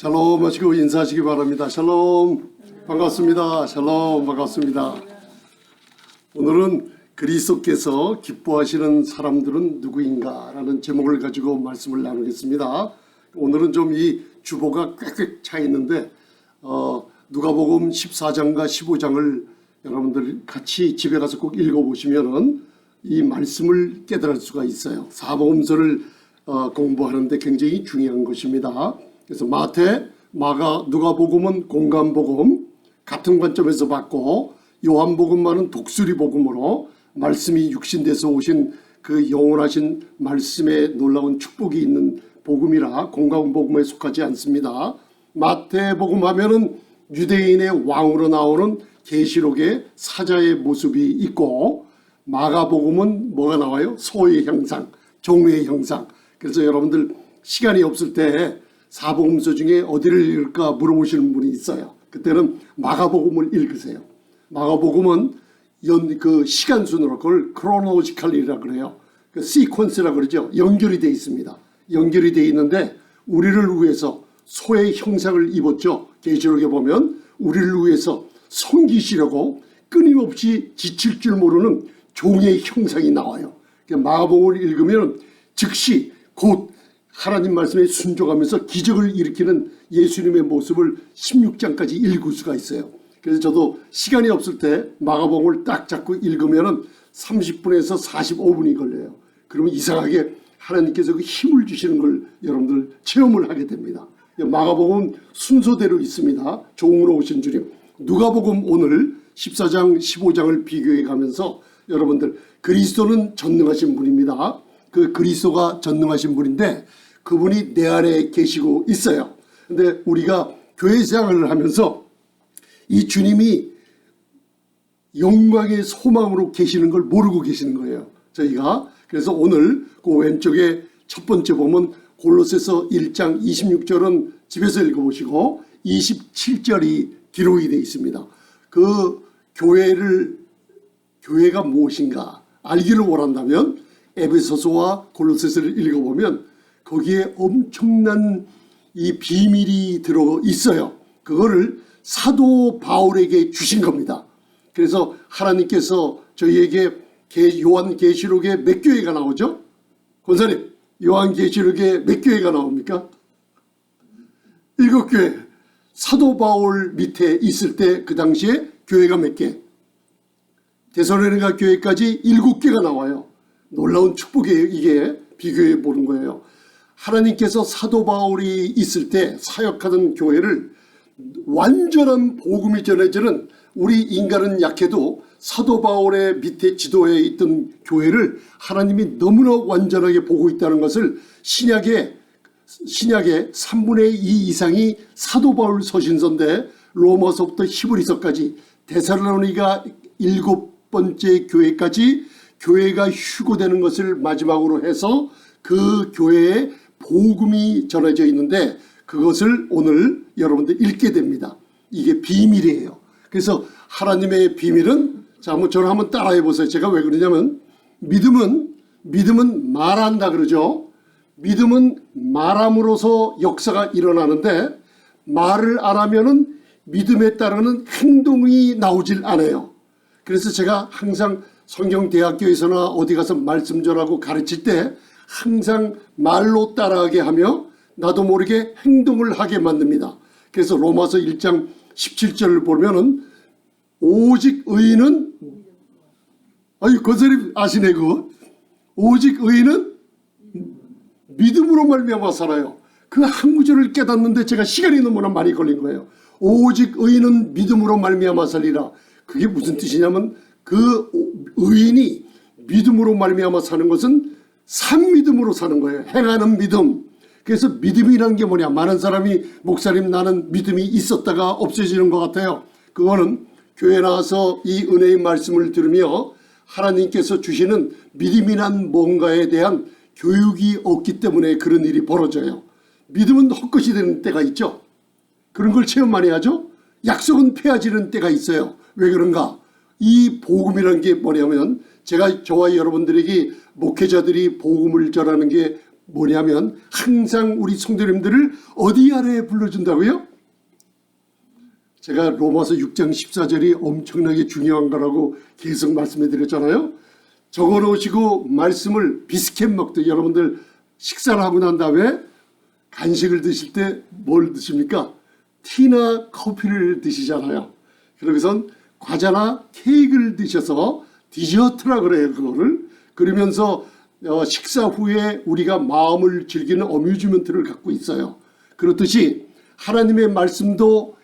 샬롬 하시고 인사하시기 바랍니다. 샬롬 반갑습니다. 샬롬 반갑습니다. 오늘은 그리스도께서 기뻐하시는 사람들은 누구인가 라는 제목을 가지고 말씀을 나누겠습니다. 오늘은 좀 이 주보가 꽥꽥 차 있는데 누가복음 14장과 15장을 여러분들 같이 집에 가서 꼭 읽어보시면 이 말씀을 깨달을 수가 있어요. 사복음서를 공부하는데 굉장히 중요한 것입니다. 그래서 마태, 마가, 누가복음은 공간복음 같은 관점에서 봤고, 요한복음만은 독수리 복음으로 말씀이 육신돼서 오신 그 영원하신 말씀에 놀라운 축복이 있는 복음이라 공간복음에 속하지 않습니다. 마태복음 하면은 유대인의 왕으로 나오는 계시록의 사자의 모습이 있고, 마가복음은 뭐가 나와요? 소의 형상, 종의 형상. 그래서 여러분들 시간이 없을 때 사복음서 중에 어디를 읽을까 물어보시는 분이 있어요. 그때는 마가복음을 읽으세요. 마가복음은 그 시간 순으로 그걸 크로노지칼리라 그래요. 그 시퀀스라 그러죠. 연결이 되어 있습니다. 연결이 되어 있는데 우리를 위해서 소의 형상을 입었죠. 계시록에 보면 우리를 위해서 섬기시려고 끊임없이 지칠 줄 모르는 종의 형상이 나와요. 마가복음을 읽으면 즉시 곧 하나님 말씀에 순종하면서 기적을 일으키는 예수님의 모습을 16장까지 읽을 수가 있어요. 그래서 저도 시간이 없을 때 마가복음을 딱 잡고 읽으면 30분에서 45분이 걸려요. 그러면 이상하게 하나님께서 그 힘을 주시는 걸 여러분들 체험을 하게 됩니다. 마가복음 순서대로 있습니다. 종으로 오신 주님. 누가복음 오늘 14장 15장을 비교해 가면서 여러분들 그리스도는 전능하신 분입니다. 그 그리스도가 전능하신 분인데 그분이 내 안에 계시고 있어요. 근데 우리가 교회 생활을 하면서 이 주님이 영광의 소망으로 계시는 걸 모르고 계시는 거예요. 저희가. 그래서 오늘 그 왼쪽에 첫 번째 보면 골로새서 1장 26절은 집에서 읽어보시고 27절이 기록이 되어 있습니다. 그 교회가 무엇인가 알기를 원한다면 에베소서와 골로새서를 읽어보면 거기에 엄청난 이 비밀이 들어 있어요. 그거를 사도 바울에게 주신 겁니다. 그래서 하나님께서 저희에게 요한계시록에 몇 교회가 나오죠? 권사님, 요한계시록에 몇 교회가 나옵니까? 7교회. 사도 바울 밑에 있을 때 그 당시에 교회가 몇 개? 데살로니가 교회까지 7개가 나와요. 놀라운 축복이에요. 이게 비교해 보는 거예요. 하나님께서 사도 바울이 있을 때 사역하던 교회를 완전한 복음이 전해지는 우리 인간은 약해도 사도 바울의 밑에 지도에 있던 교회를 하나님이 너무나 완전하게 보고 있다는 것을 신약의 3분의 2 이상이 사도 바울 서신서인데 로마서부터 히브리서까지 데살로니가 7번째 교회까지 교회가 휴거되는 것을 마지막으로 해서 그 교회에 복음이 전해져 있는데 그것을 오늘 여러분들 읽게 됩니다. 이게 비밀이에요. 그래서 하나님의 비밀은 자, 저를 한번 따라해 보세요. 제가 왜 그러냐면 믿음은 말한다 그러죠. 믿음은 말함으로써 역사가 일어나는데 말을 안 하면은 믿음에 따르는 행동이 나오질 않아요. 그래서 제가 항상 성경대학교에서나 어디 가서 말씀 전하고 가르칠 때 항상 말로 따라하게 하며 나도 모르게 행동을 하게 만듭니다. 그래서 로마서 1장 17절을 보면은 오직 의인은 권사님 아시네 그거. 오직 의인은 믿음으로 말미암아 살아요. 그 한 구절을 깨닫는데 제가 시간이 너무나 많이 걸린 거예요. 오직 의인은 믿음으로 말미암아 살리라. 그게 무슨 뜻이냐면 그 의인이 믿음으로 말미암아 사는 것은 산믿음으로 사는 거예요. 행하는 믿음. 그래서 믿음이라는 게 뭐냐. 많은 사람이 목사님 나는 믿음이 있었다가 없어지는 것 같아요. 그거는 교회 나와서 이 은혜의 말씀을 들으며 하나님께서 주시는 믿음이란 뭔가에 대한 교육이 없기 때문에 그런 일이 벌어져요. 믿음은 헛것이 되는 때가 있죠. 그런 걸 체험 많이 하죠. 약속은 폐해지는 때가 있어요. 왜 그런가? 이 복음이라는 게 뭐냐면 저와 여러분들에게 목회자들이 복음을 전하는 게 뭐냐면 항상 우리 성도님들을 어디 아래에 불러준다고요? 제가 로마서 6장 14절이 엄청나게 중요한 거라고 계속 말씀해 드렸잖아요. 적어놓으시고 말씀을 비스켓 먹듯 여러분들 식사를 하고 난 다음에 간식을 드실 때 뭘 드십니까? 티나 커피를 드시잖아요. 그러고선 과자나 케이크를 드셔서 디저트라 그래요. 그거를. 그러면서 식사 후에 우리가 마음을 즐기는 어뮤즈먼트를 갖고 있어요. 그렇듯이 하나님의 말씀도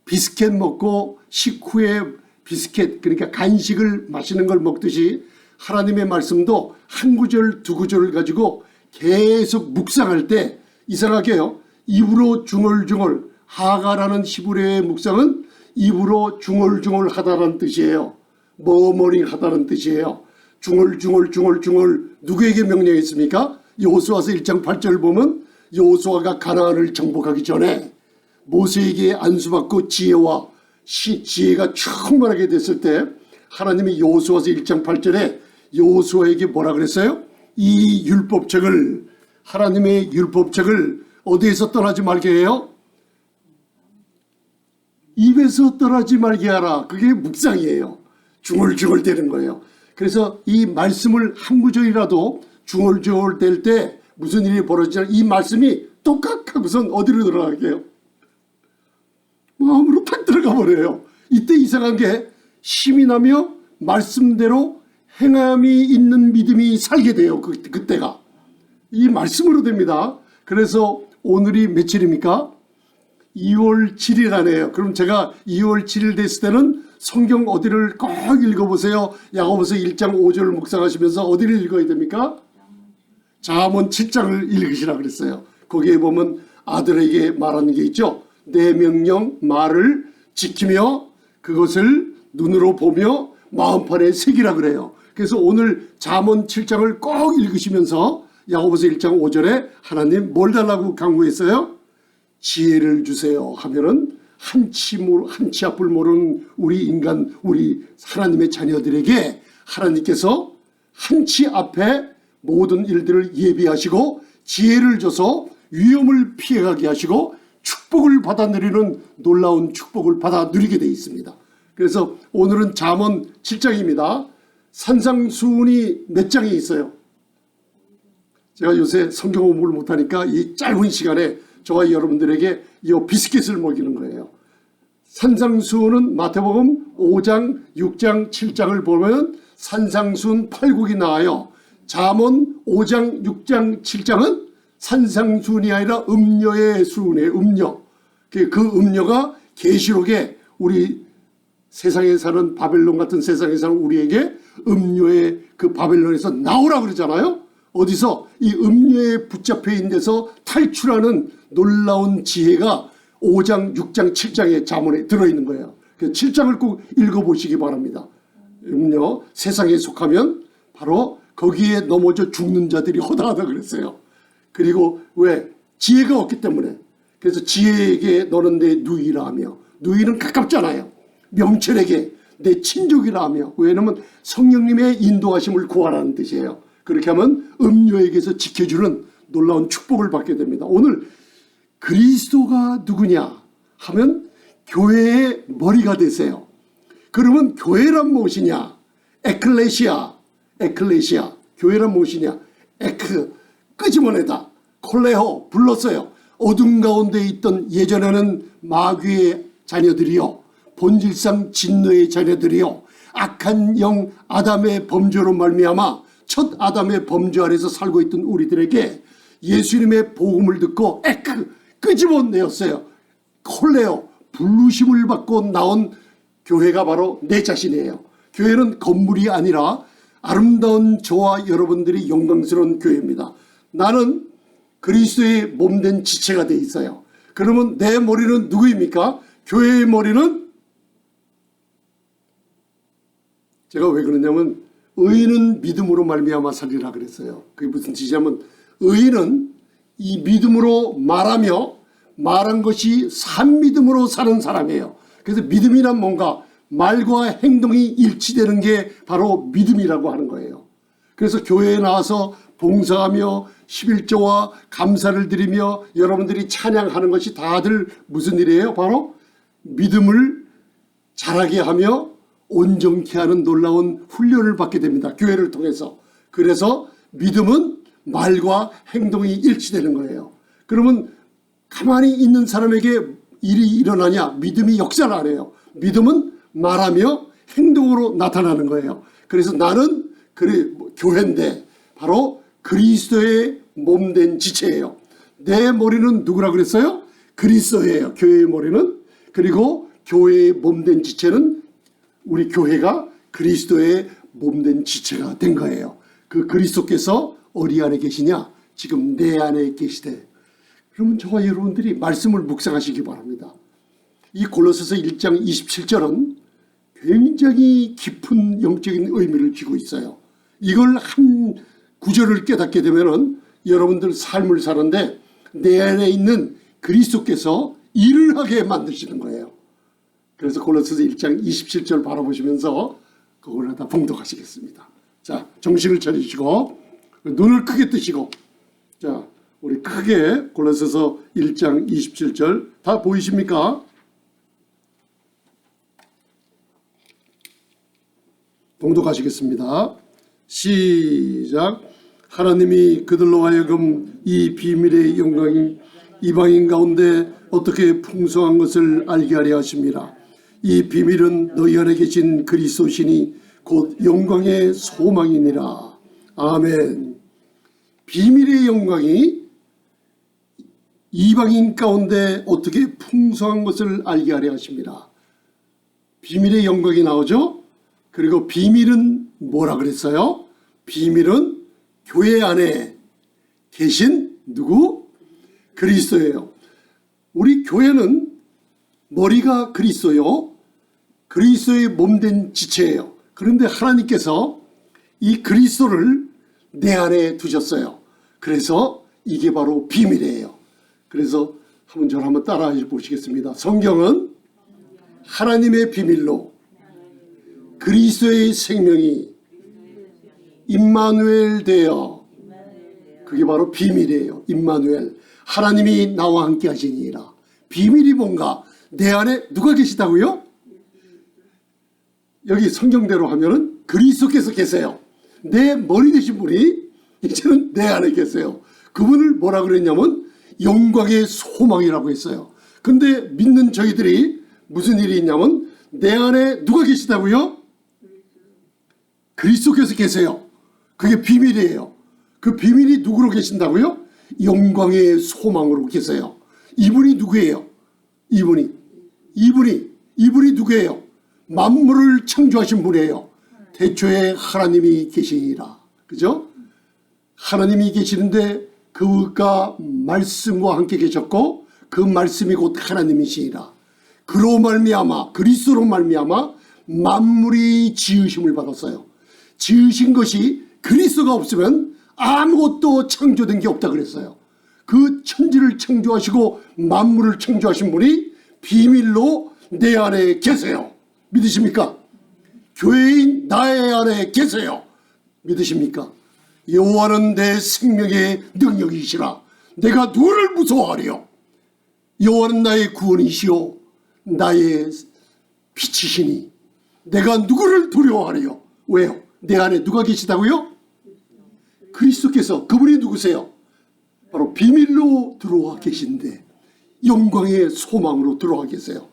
비스켓 먹고 식후에 비스켓 그러니까 간식을 마시는 걸 먹듯이 하나님의 말씀도 한 구절 두 구절을 가지고 계속 묵상할 때 이상하게요. 입으로 중얼중얼 하가라는 히브리어의 묵상은 입으로 중얼중얼하다라는 뜻이에요. 머머링하다는 뜻이에요. 중얼중얼 누구에게 명령했습니까? 여호수아서 1장 8절 보면 여호수아가 가나안을 정복하기 전에 모세에게 안수받고 지혜가 충만하게 됐을 때 하나님이 여호수아서 1장 8절에 여호수아에게 뭐라 그랬어요? 이 율법책을 하나님의 율법책을 어디에서 떠나지 말게 해요? 입에서 떠나지 말게 하라. 그게 묵상이에요. 중얼중얼 되는 거예요. 그래서 이 말씀을 한 구절이라도 중얼중얼 될 때 무슨 일이 벌어지냐 이 말씀이 똑깍 하고선 어디로 들어가게요? 마음으로 탁 들어가 버려요. 이때 이상한 게 힘이 나며 말씀대로 행함이 있는 믿음이 살게 돼요. 그때가. 이 말씀으로 됩니다. 그래서 오늘이 며칠입니까? 2월 7일 아니에요. 그럼 제가 2월 7일 됐을 때는 성경 어디를 꼭 읽어보세요. 야고보서 1장 5절을 묵상하시면서 어디를 읽어야 됩니까? 잠언 7장을 읽으시라 그랬어요. 거기에 보면 아들에게 말하는 게 있죠. 내 명령 말을 지키며 그것을 눈으로 보며 마음판에 새기라 그래요. 그래서 오늘 잠언 7장을 꼭 읽으시면서 야고보서 1장 5절에 하나님 뭘 달라고 강구했어요? 지혜를 주세요 하면은 한치 앞을 모르는 우리 인간 우리 하나님의 자녀들에게 하나님께서 한치 앞에 모든 일들을 예비하시고 지혜를 줘서 위험을 피해가게 하시고 축복을 받아 누리는 놀라운 축복을 받아 누리게 되어 있습니다. 그래서 오늘은 잠언 7장입니다. 산상수훈이 몇 장이 있어요? 제가 요새 성경 공부를 못하니까 이 짧은 시간에 저와 여러분들에게 이 비스킷을 먹이는 거예요. 산상수훈은 마태복음 5장, 6장, 7장을 보면 산상수훈 8국이 나와요. 잠언 5장, 6장, 7장은 산상수훈이 아니라 음녀의 수훈이에요. 음녀. 그 음녀가 계시록에 우리 세상에 사는 바벨론 같은 세상에 사는 우리에게 음녀의 그 바벨론에서 나오라 그러잖아요. 어디서 이 음녀에 붙잡혀 있는 데서 탈출하는 놀라운 지혜가 5장, 6장, 7장의 잠언에 들어있는 거예요. 그래서 7장을 꼭 읽어보시기 바랍니다. 음녀, 세상에 속하면 바로 거기에 넘어져 죽는 자들이 허다하다 그랬어요. 그리고 왜? 지혜가 없기 때문에. 그래서 지혜에게 너는 내 누이라 하며 누이는 가깝잖아요. 명철에게 내 친족이라 하며 왜냐하면 성령님의 인도하심을 구하라는 뜻이에요. 그렇게 하면 음녀에게서 지켜주는 놀라운 축복을 받게 됩니다. 오늘 그리스도가 누구냐 하면 교회의 머리가 되세요. 그러면 교회란 무엇이냐? 에클레시아. 교회란 무엇이냐? 끄집어내다. 콜레호 불렀어요. 어둠 가운데 있던 예전에는 마귀의 자녀들이요. 본질상 진노의 자녀들이요. 악한 영 아담의 범죄로 말미암아 첫 아담의 범죄 아래서 살고 있던 우리들에게 예수님의 복음을 듣고 끄집어내었어요. 콜레오 부르심을 받고 나온 교회가 바로 내 자신이에요. 교회는 건물이 아니라 아름다운 저와 여러분들이 영광스러운 교회입니다. 나는 그리스도의 몸된 지체가 되어 있어요. 그러면 내 머리는 누구입니까? 교회의 머리는 제가 왜 그러냐면 의인은 믿음으로 말미암아 살리라 그랬어요. 그게 무슨 뜻이냐면 의인은 이 믿음으로 말하며 말한 것이 산 믿음으로 사는 사람이에요. 그래서 믿음이란 뭔가 말과 행동이 일치되는 게 바로 믿음이라고 하는 거예요. 그래서 교회에 나와서 봉사하며 11조와 감사를 드리며 여러분들이 찬양하는 것이 다들 무슨 일이에요? 바로 믿음을 자라게 하며 온전케 하는 놀라운 훈련을 받게 됩니다. 교회를 통해서. 그래서 믿음은 말과 행동이 일치되는 거예요. 그러면 가만히 있는 사람에게 일이 일어나냐? 믿음이 역사를 안 해요. 믿음은 말하며 행동으로 나타나는 거예요. 그래서 나는 교회인데 바로 그리스도의 몸된 지체예요. 내 머리는 누구라 그랬어요? 그리스도예요. 교회의 머리는. 그리고 교회의 몸된 지체는 우리 교회가 그리스도의 몸된 지체가 된 거예요. 그 그리스도께서 어디 안에 계시냐? 지금 내 안에 계시대. 그러면 저와 여러분들이 말씀을 묵상하시기 바랍니다. 이 골로새서 1장 27절은 굉장히 깊은 영적인 의미를 쥐고 있어요. 이걸 한 구절을 깨닫게 되면은 여러분들 삶을 사는데 내 안에 있는 그리스도께서 일을 하게 만드시는 거예요. 그래서 골로새서 1장 27절 바라보시면서 그걸 다 봉독하시겠습니다. 자, 정신을 차리시고 눈을 크게 뜨시고, 자, 우리 크게 골로새서 1장 27절 다 보이십니까? 봉독하시겠습니다. 시작. 하나님이 그들로 하여금 이 비밀의 영광이 이방인 가운데 어떻게 풍성한 것을 알게 하려 하십니다. 이 비밀은 너희 안에 계신 그리스도시니 곧 영광의 소망이니라. 아멘. 비밀의 영광이 이방인 가운데 어떻게 풍성한 것을 알게 하려 하십니다. 비밀의 영광이 나오죠. 그리고 비밀은 뭐라 그랬어요? 비밀은 교회 안에 계신 누구? 그리스도예요. 우리 교회는 머리가 그리스도요. 그리스도의 몸된 지체예요. 그런데 하나님께서 이 그리스도를 내 안에 두셨어요. 그래서 이게 바로 비밀이에요. 그래서 저를 한번 따라 보시겠습니다. 성경은 하나님의 비밀로 그리스도의 생명이 임마누엘 되어, 그게 바로 비밀이에요. 임마누엘. 하나님이 나와 함께 하시니라. 비밀이 뭔가? 내 안에 누가 계시다고요? 여기 성경대로 하면은 그리스도께서 계세요. 내 머리 되신 분이 이제는 내 안에 계세요. 그분을 뭐라 그랬냐면 영광의 소망이라고 했어요. 근데 믿는 저희들이 무슨 일이 있냐면 내 안에 누가 계시다고요? 그리스도께서 계세요. 그게 비밀이에요. 그 비밀이 누구로 계신다고요? 영광의 소망으로 계세요. 이분이 누구예요? 이분이 누구예요? 만물을 창조하신 분이에요. 태초에 하나님이 계시니라. 그죠? 하나님이 계시는데 그가 말씀과 함께 계셨고 그 말씀이 곧 하나님이시니라. 그로 말미암아, 그리스도로 말미암아 만물이 지으심을 받았어요. 지으신 것이 그리스도가 없으면 아무것도 창조된 게 없다 그랬어요. 그 천지를 창조하시고 만물을 창조하신 분이 비밀로 내 안에 계세요. 믿으십니까? 교회인 나의 안에 계세요. 믿으십니까? 여호와는 내 생명의 능력이시라. 내가 누구를 무서워하리요? 여호와는 나의 구원이시오 나의 빛이시니 내가 누구를 두려워하리요? 왜요? 내 안에 누가 계시다고요? 그리스도께서. 그분이 누구세요? 바로 비밀로 들어와 계신데 영광의 소망으로 들어와 계세요.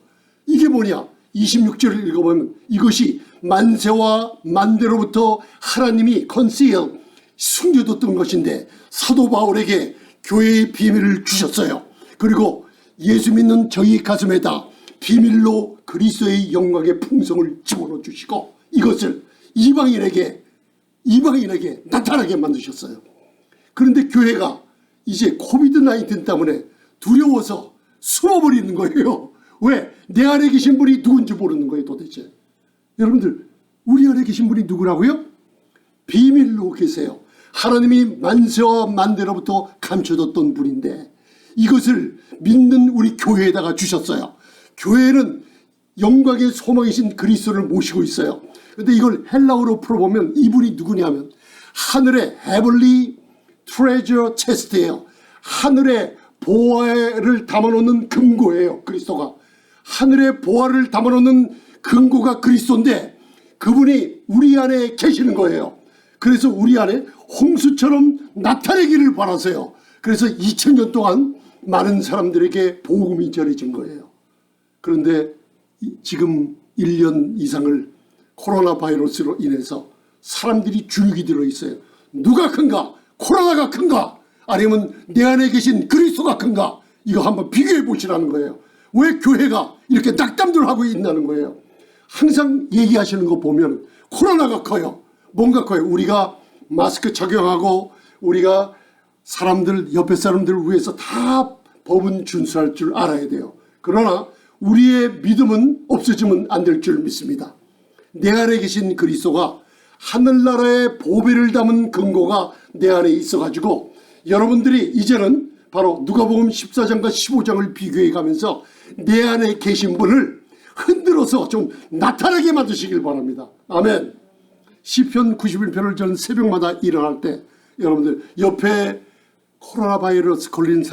이게 뭐냐? 26절을 읽어보면 이것이 만세와 만대로부터 하나님이 컨시엘 숨겨뒀던 것인데 사도 바울에게 교회의 비밀을 주셨어요. 그리고 예수 믿는 저희 가슴에다 비밀로 그리스도의 영광의 풍성을 집어넣어 주시고 이것을 이방인에게 나타나게 만드셨어요. 그런데 교회가 이제 코비드-19 때문에 두려워서 숨어버리는 거예요. 왜? 내 안에 계신 분이 누군지 모르는 거예요 도대체. 여러분들 우리 안에 계신 분이 누구라고요? 비밀로 계세요. 하나님이 만세와 만대로부터 감춰뒀던 분인데 이것을 믿는 우리 교회에다가 주셨어요. 교회는 영광의 소망이신 그리스도를 모시고 있어요. 그런데 이걸 헬라어로 풀어보면 이분이 누구냐면 하늘의 heavenly treasure chest예요. 하늘의 보화를 담아놓는 금고예요. 그리스도가. 하늘의 보화를 담아놓는 금고가 그리스도인데 그분이 우리 안에 계시는 거예요. 그래서 우리 안에 홍수처럼 나타내기를 바라세요. 그래서 2000년 동안 많은 사람들에게 복음이 전해진 거예요. 그런데 지금 1년 이상을 코로나 바이러스로 인해서 사람들이 주눅이 들어있어요. 누가 큰가? 코로나가 큰가? 아니면 내 안에 계신 그리스도가 큰가? 이거 한번 비교해 보시라는 거예요. 왜 교회가 이렇게 낙담들하고 있다는 거예요. 항상 얘기하시는 거 보면 코로나가 커요. 뭔가 커요. 우리가 마스크 착용하고 우리가 사람들 옆에 사람들을 위해서 다 법은 준수할 줄 알아야 돼요. 그러나 우리의 믿음은 없어지면 안 될 줄 믿습니다. 내 안에 계신 그리스도가 하늘나라의 보배를 담은 금고가 내 안에 있어가지고 여러분들이 이제는 바로 누가복음 14장과 15장을 비교해 가면서 내 안에 계신 분을 흔들어서 좀 나타나게 만드시길 바랍니다. 아멘. 시편 91편을 저는 새벽마다 일어날 때 여러분들 옆에 코로나 걸린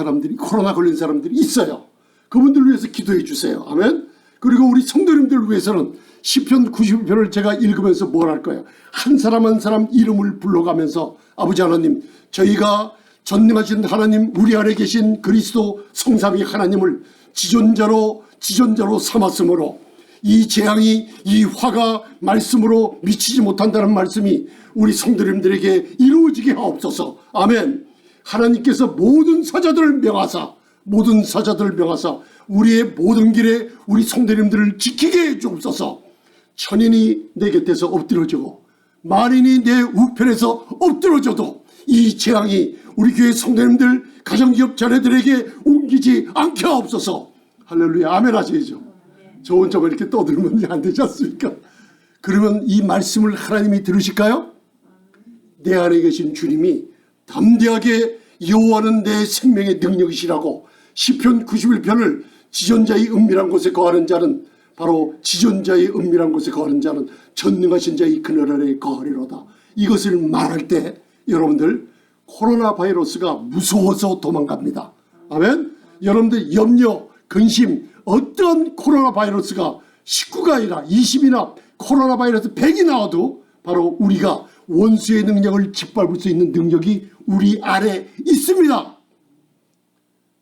사람들이 있어요. 그분들 위해서 기도해 주세요. 아멘. 그리고 우리 성도님들 위해서는 시편 91편을 제가 읽으면서 뭘 할 거예요. 한 사람 한 사람 이름을 불러가면서 아버지 하나님, 저희가 전능하신 하나님, 우리 안에 계신 그리스도 성삼위 하나님을 지존자로 삼았으므로 이 재앙이, 이 화가 말씀으로 미치지 못한다는 말씀이 우리 성도님들에게 이루어지게 하옵소서. 아멘. 하나님께서 모든 사자들을 명하사 우리의 모든 길에 우리 성도님들을 지키게 해 주옵소서. 천인이 내 곁에서 엎드려지고 만인이 내 우편에서 엎드려져도 이 재앙이 우리 교회 성도님들, 가정기업 자녀들에게 옮기지 않게 하옵소서. 할렐루야. 아멘 하셔야죠. 저 혼자 이렇게 떠들면 안 되지 않습니까? 그러면 이 말씀을 하나님이 들으실까요? 내 안에 계신 주님이 담대하게 여호와는 내 생명의 능력이시라고 시편 91편을 지존자의 은밀한 곳에 거하는 자는 바로 지존자의 은밀한 곳에 거하는 자는 전능하신 자의 그늘 아래에 거하리로다. 이것을 말할 때 여러분들 코로나 바이러스가 무서워서 도망갑니다. 아멘. 여러분들 염려, 근심, 어떤 코로나 바이러스가 19가 아니라 20이나 코로나 바이러스 100이 나와도 바로 우리가 원수의 능력을 짓밟을 수 있는 능력이 우리 안에 있습니다.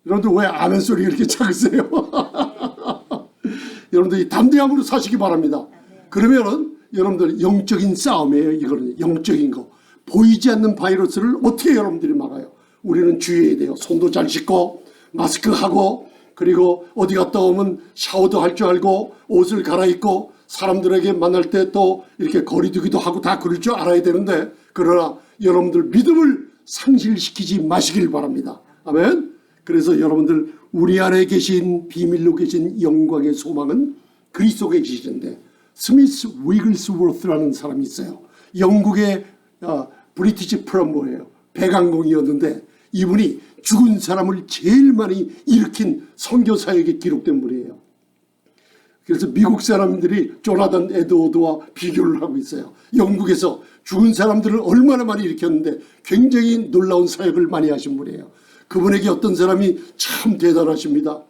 여러분들 왜 아멘 소리가 이렇게 작으세요? 여러분들이 담대함으로 사시기 바랍니다. 그러면은 여러분들 영적인 싸움이에요. 이거는 영적인 거. 보이지 않는 바이러스를 어떻게 여러분들이 막아요? 우리는 주의해야 돼요. 손도 잘 씻고 마스크 하고 그리고 어디 갔다 오면 샤워도 할 줄 알고 옷을 갈아입고 사람들에게 만날 때 또 이렇게 거리두기도 하고 다 그럴 줄 알아야 되는데 그러나 여러분들 믿음을 상실시키지 마시길 바랍니다. 아멘. 그래서 여러분들 우리 안에 계신 비밀로 계신 영광의 소망은 그리스도에 계시는데 스미스 위글스워스라는 사람이 있어요. 영국의 브리티시 플럼버예요. 배강공이었는데 이분이 죽은 사람을 제일 많이 일으킨 선교사에게 기록된 분이에요. 그래서 미국 사람들이 조나단 에드워드와 비교를 하고 있어요. 영국에서 죽은 사람들을 얼마나 많이 일으켰는데 굉장히 놀라운 사역을 많이 하신 분이에요. 그분에게 어떤 사람이 참 대단하십니다.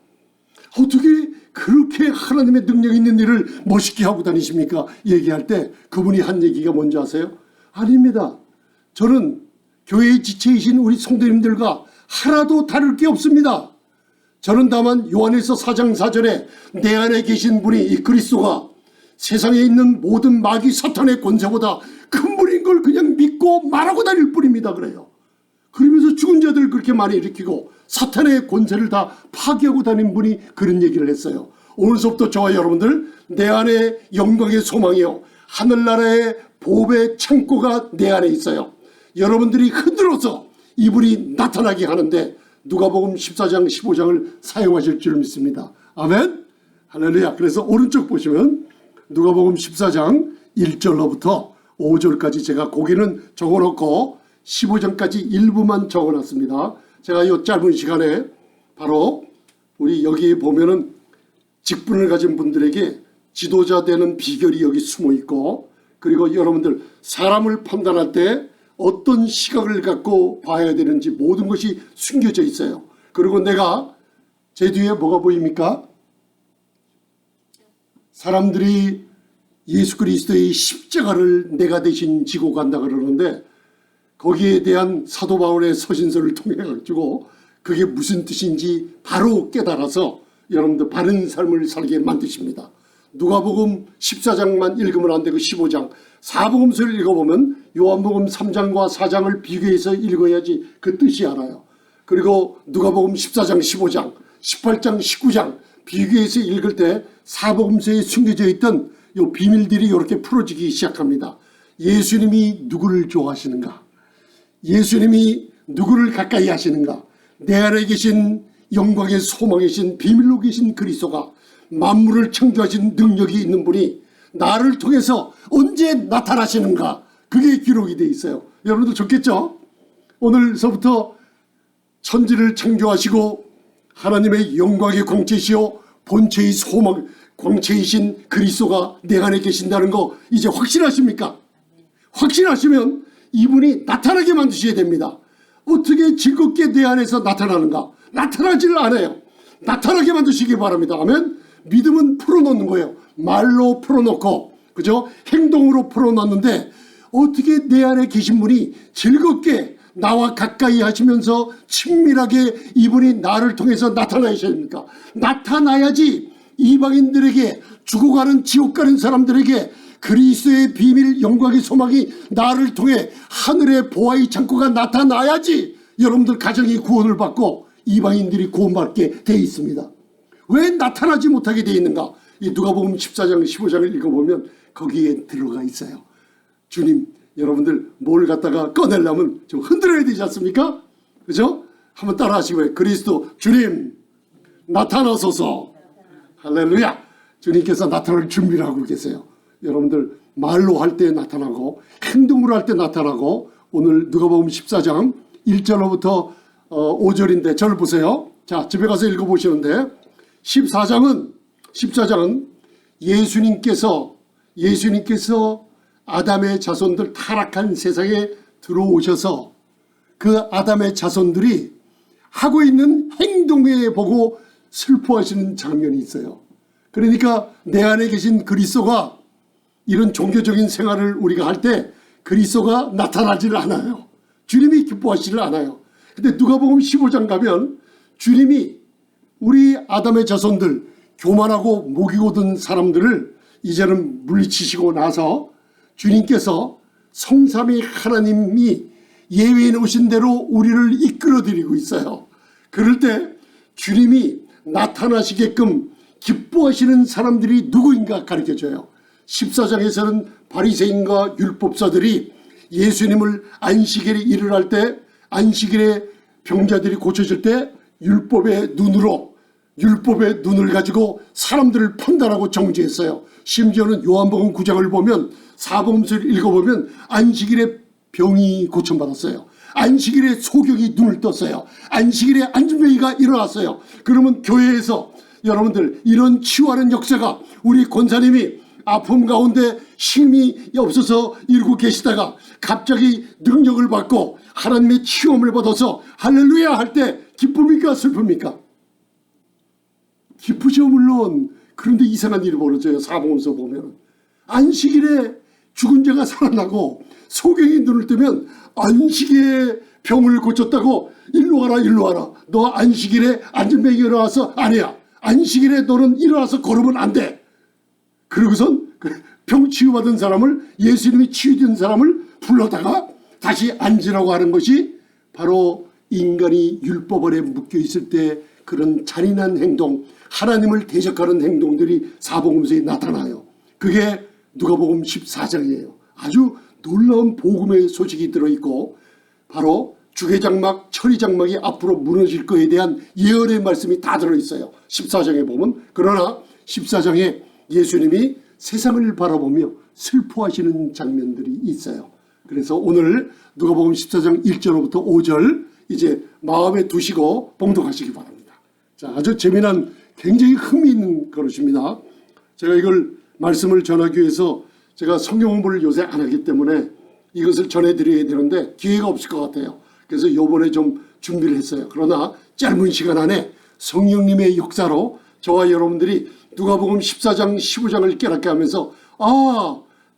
어떻게 그렇게 하나님의 능력 있는 일을 멋있게 하고 다니십니까? 얘기할 때 그분이 한 얘기가 뭔지 아세요? 아닙니다. 저는 교회의 지체이신 우리 성도님들과 하나도 다를 게 없습니다. 저는 다만 요한일서 4장 4절에 내 안에 계신 분이 이 그리스도가 세상에 있는 모든 마귀 사탄의 권세보다 큰 분인 걸 그냥 믿고 말하고 다닐 뿐입니다. 그래요. 그러면서 죽은 자들 그렇게 많이 일으키고 사탄의 권세를 다 파괴하고 다닌 분이 그런 얘기를 했어요. 오늘서부터 저와 여러분들 내 안에 영광의 소망이요 하늘나라의 보배 창고가 내 안에 있어요. 여러분들이 흔들어서 이분이 나타나게 하는데 누가복음 14장 15장을 사용하실 줄 믿습니다. 아멘. 할렐루야. 그래서 오른쪽 보시면 누가복음 14장 1절로부터 5절까지 제가 거기는 적어놓고 15장까지 일부만 적어놨습니다. 제가 이 짧은 시간에 바로 우리 여기 보면은 직분을 가진 분들에게 지도자 되는 비결이 여기 숨어 있고 그리고 여러분들 사람을 판단할 때 어떤 시각을 갖고 봐야 되는지 모든 것이 숨겨져 있어요. 그리고 내가 제 뒤에 뭐가 보입니까? 사람들이 예수 그리스도의 십자가를 내가 대신 지고 간다 그러는데 거기에 대한 사도 바울의 서신서를 통해 가지고 그게 무슨 뜻인지 바로 깨달아서 여러분들 바른 삶을 살게 만드십니다. 누가복음 14장만 읽으면 안 되고 15장 사복음서를 읽어보면 요한복음 3장과 4장을 비교해서 읽어야지 그 뜻이 알아요. 그리고 누가복음 14장 15장 18장 19장 비교해서 읽을 때 사복음서에 숨겨져 있던 요 비밀들이 이렇게 풀어지기 시작합니다. 예수님이 누구를 좋아하시는가? 예수님이 누구를 가까이 하시는가? 내 안에 계신 영광의 소망이신 비밀로 계신 그리스도가 만물을 창조하신 능력이 있는 분이 나를 통해서 언제 나타나시는가? 그게 기록이 돼 있어요. 여러분들 좋겠죠? 오늘서부터 천지를 창조하시고 하나님의 영광의 공체시요 본체의 소망 광채이신 그리스도가 내 안에 계신다는 거 이제 확신하십니까? 확신하시면 이분이 나타나게 만드셔야 됩니다. 어떻게 즐겁게 내 안에서 나타나는가? 나타나질 않아요. 나타나게 만드시기 바랍니다. 하면 믿음은 풀어놓는 거예요. 말로 풀어놓고 그죠? 행동으로 풀어놓는데 어떻게 내 안에 계신 분이 즐겁게 나와 가까이 하시면서 친밀하게 이분이 나를 통해서 나타나셔야 됩니까? 나타나야지 이방인들에게 죽어가는 지옥 가는 사람들에게 그리스도의 비밀 영광의 소망이 나를 통해 하늘의 보화의 창고가 나타나야지 여러분들 가정이 구원을 받고 이방인들이 구원받게 돼 있습니다. 왜 나타나지 못하게 돼 있는가? 이 누가복음 14장 15장을 읽어보면 거기에 들어가 있어요. 주님 여러분들 뭘 갖다가 꺼내려면 좀 흔들어야 되지 않습니까? 그죠? 한번 따라 하시고요. 그리스도 주님 나타나소서. 할렐루야. 주님께서 나타날 준비를 하고 계세요. 여러분들 말로 할 때 나타나고 행동으로 할 때 나타나고 오늘 누가복음 14장 1절로부터 5절인데 저를 보세요. 자 집에 가서 읽어보시는데 14장은 예수님께서 아담의 자손들 타락한 세상에 들어오셔서 그 아담의 자손들이 하고 있는 행동에 보고 슬퍼하시는 장면이 있어요. 그러니까 내 안에 계신 그리스도가 이런 종교적인 생활을 우리가 할 때 그리스도가 나타나지를 않아요. 주님이 기뻐하시질 않아요. 근데 누가복음 15장 가면 주님이 우리 아담의 자손들 교만하고 목이고 든 사람들을 이제는 물리치시고 나서 주님께서 성삼위 하나님이 예외에 오신 대로 우리를 이끌어드리고 있어요. 그럴 때 주님이 나타나시게끔 기뻐하시는 사람들이 누구인가 가르쳐줘요. 14장에서는 바리새인과 율법사들이 예수님을 안식일에 일을 할 때 안식일에 병자들이 고쳐질 때 율법의 눈을 가지고 사람들을 판단하고 정죄했어요. 심지어는 요한복음 9장을 보면 사복음서를 읽어보면 안식일에 병이 고침받았어요. 안식일에 소경이 눈을 떴어요. 안식일에 안진뱅이가 일어났어요. 그러면 교회에서 여러분들 이런 치유하는 역사가 우리 권사님이 아픔 가운데 힘이 없어서 이러고 계시다가 갑자기 능력을 받고 하나님의 치유함을 받아서 할렐루야 할 때 기쁩니까 슬픕니까? 기쁘죠 물론. 그런데 이상한 일이 벌어져요. 사복음서 보면 안식일에 죽은 자가 살아나고 소경이 눈을 뜨면 안식일에 병을 고쳤다고 일로 와라 너 안식일에 안진뱅이 일어나서 아니야 안식일에 너는 일어나서 걸으면 안 돼. 그러고선 병 치유받은 사람을 예수님이 치유된 사람을 불러다가 다시 앉으라고 하는 것이 바로 인간이 율법 아래 묶여 있을 때 그런 잔인한 행동 하나님을 대적하는 행동들이 사복음서에 나타나요. 그게 누가복음 14장이에요. 아주 놀라운 복음의 소식이 들어있고 바로 주계장막 천리장막이 앞으로 무너질 것에 대한 예언의 말씀이 다 들어있어요. 14장에 보면. 그러나 14장에 예수님이 세상을 바라보며 슬퍼하시는 장면들이 있어요. 그래서 오늘 누가복음 14장 1절부터 5절 이제 마음에 두시고 봉독하시기 바랍니다. 자, 아주 재미난 굉장히 흥미있는 그릇입니다. 제가 이걸 말씀을 전하기 위해서 제가 성경 공부를 요새 안 하기 때문에 이것을 전해드려야 되는데 기회가 없을 것 같아요. 그래서 요번에 좀 준비를 했어요. 그러나 짧은 시간 안에 성령님의 역사로 저와 여러분들이 누가복음 14장 15장을 깨닫게 하면서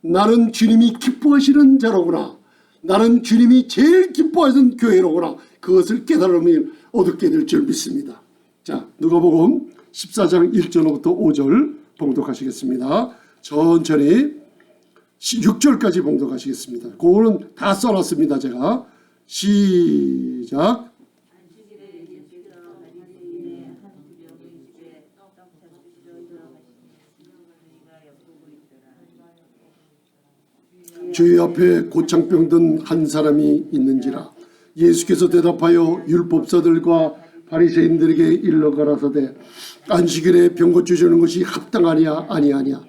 나는 주님이 기뻐하시는 자로구나. 나는 주님이 제일 기뻐하시는 교회로구나. 그것을 깨달음을 얻게 될 줄 믿습니다. 자, 누가복음 14장 1절부터 5절 봉독하시겠습니다. 천천히 6절까지 봉독하시겠습니다. 그거는 다 써놨습니다. 제가 시작. 주의 앞에 고창병 든 한 사람이 있는지라. 예수께서 대답하여 율법사들과 바리새인들에게 일러 가라사대 안식일에 병 고쳐주는 것이 합당하냐 아니하냐.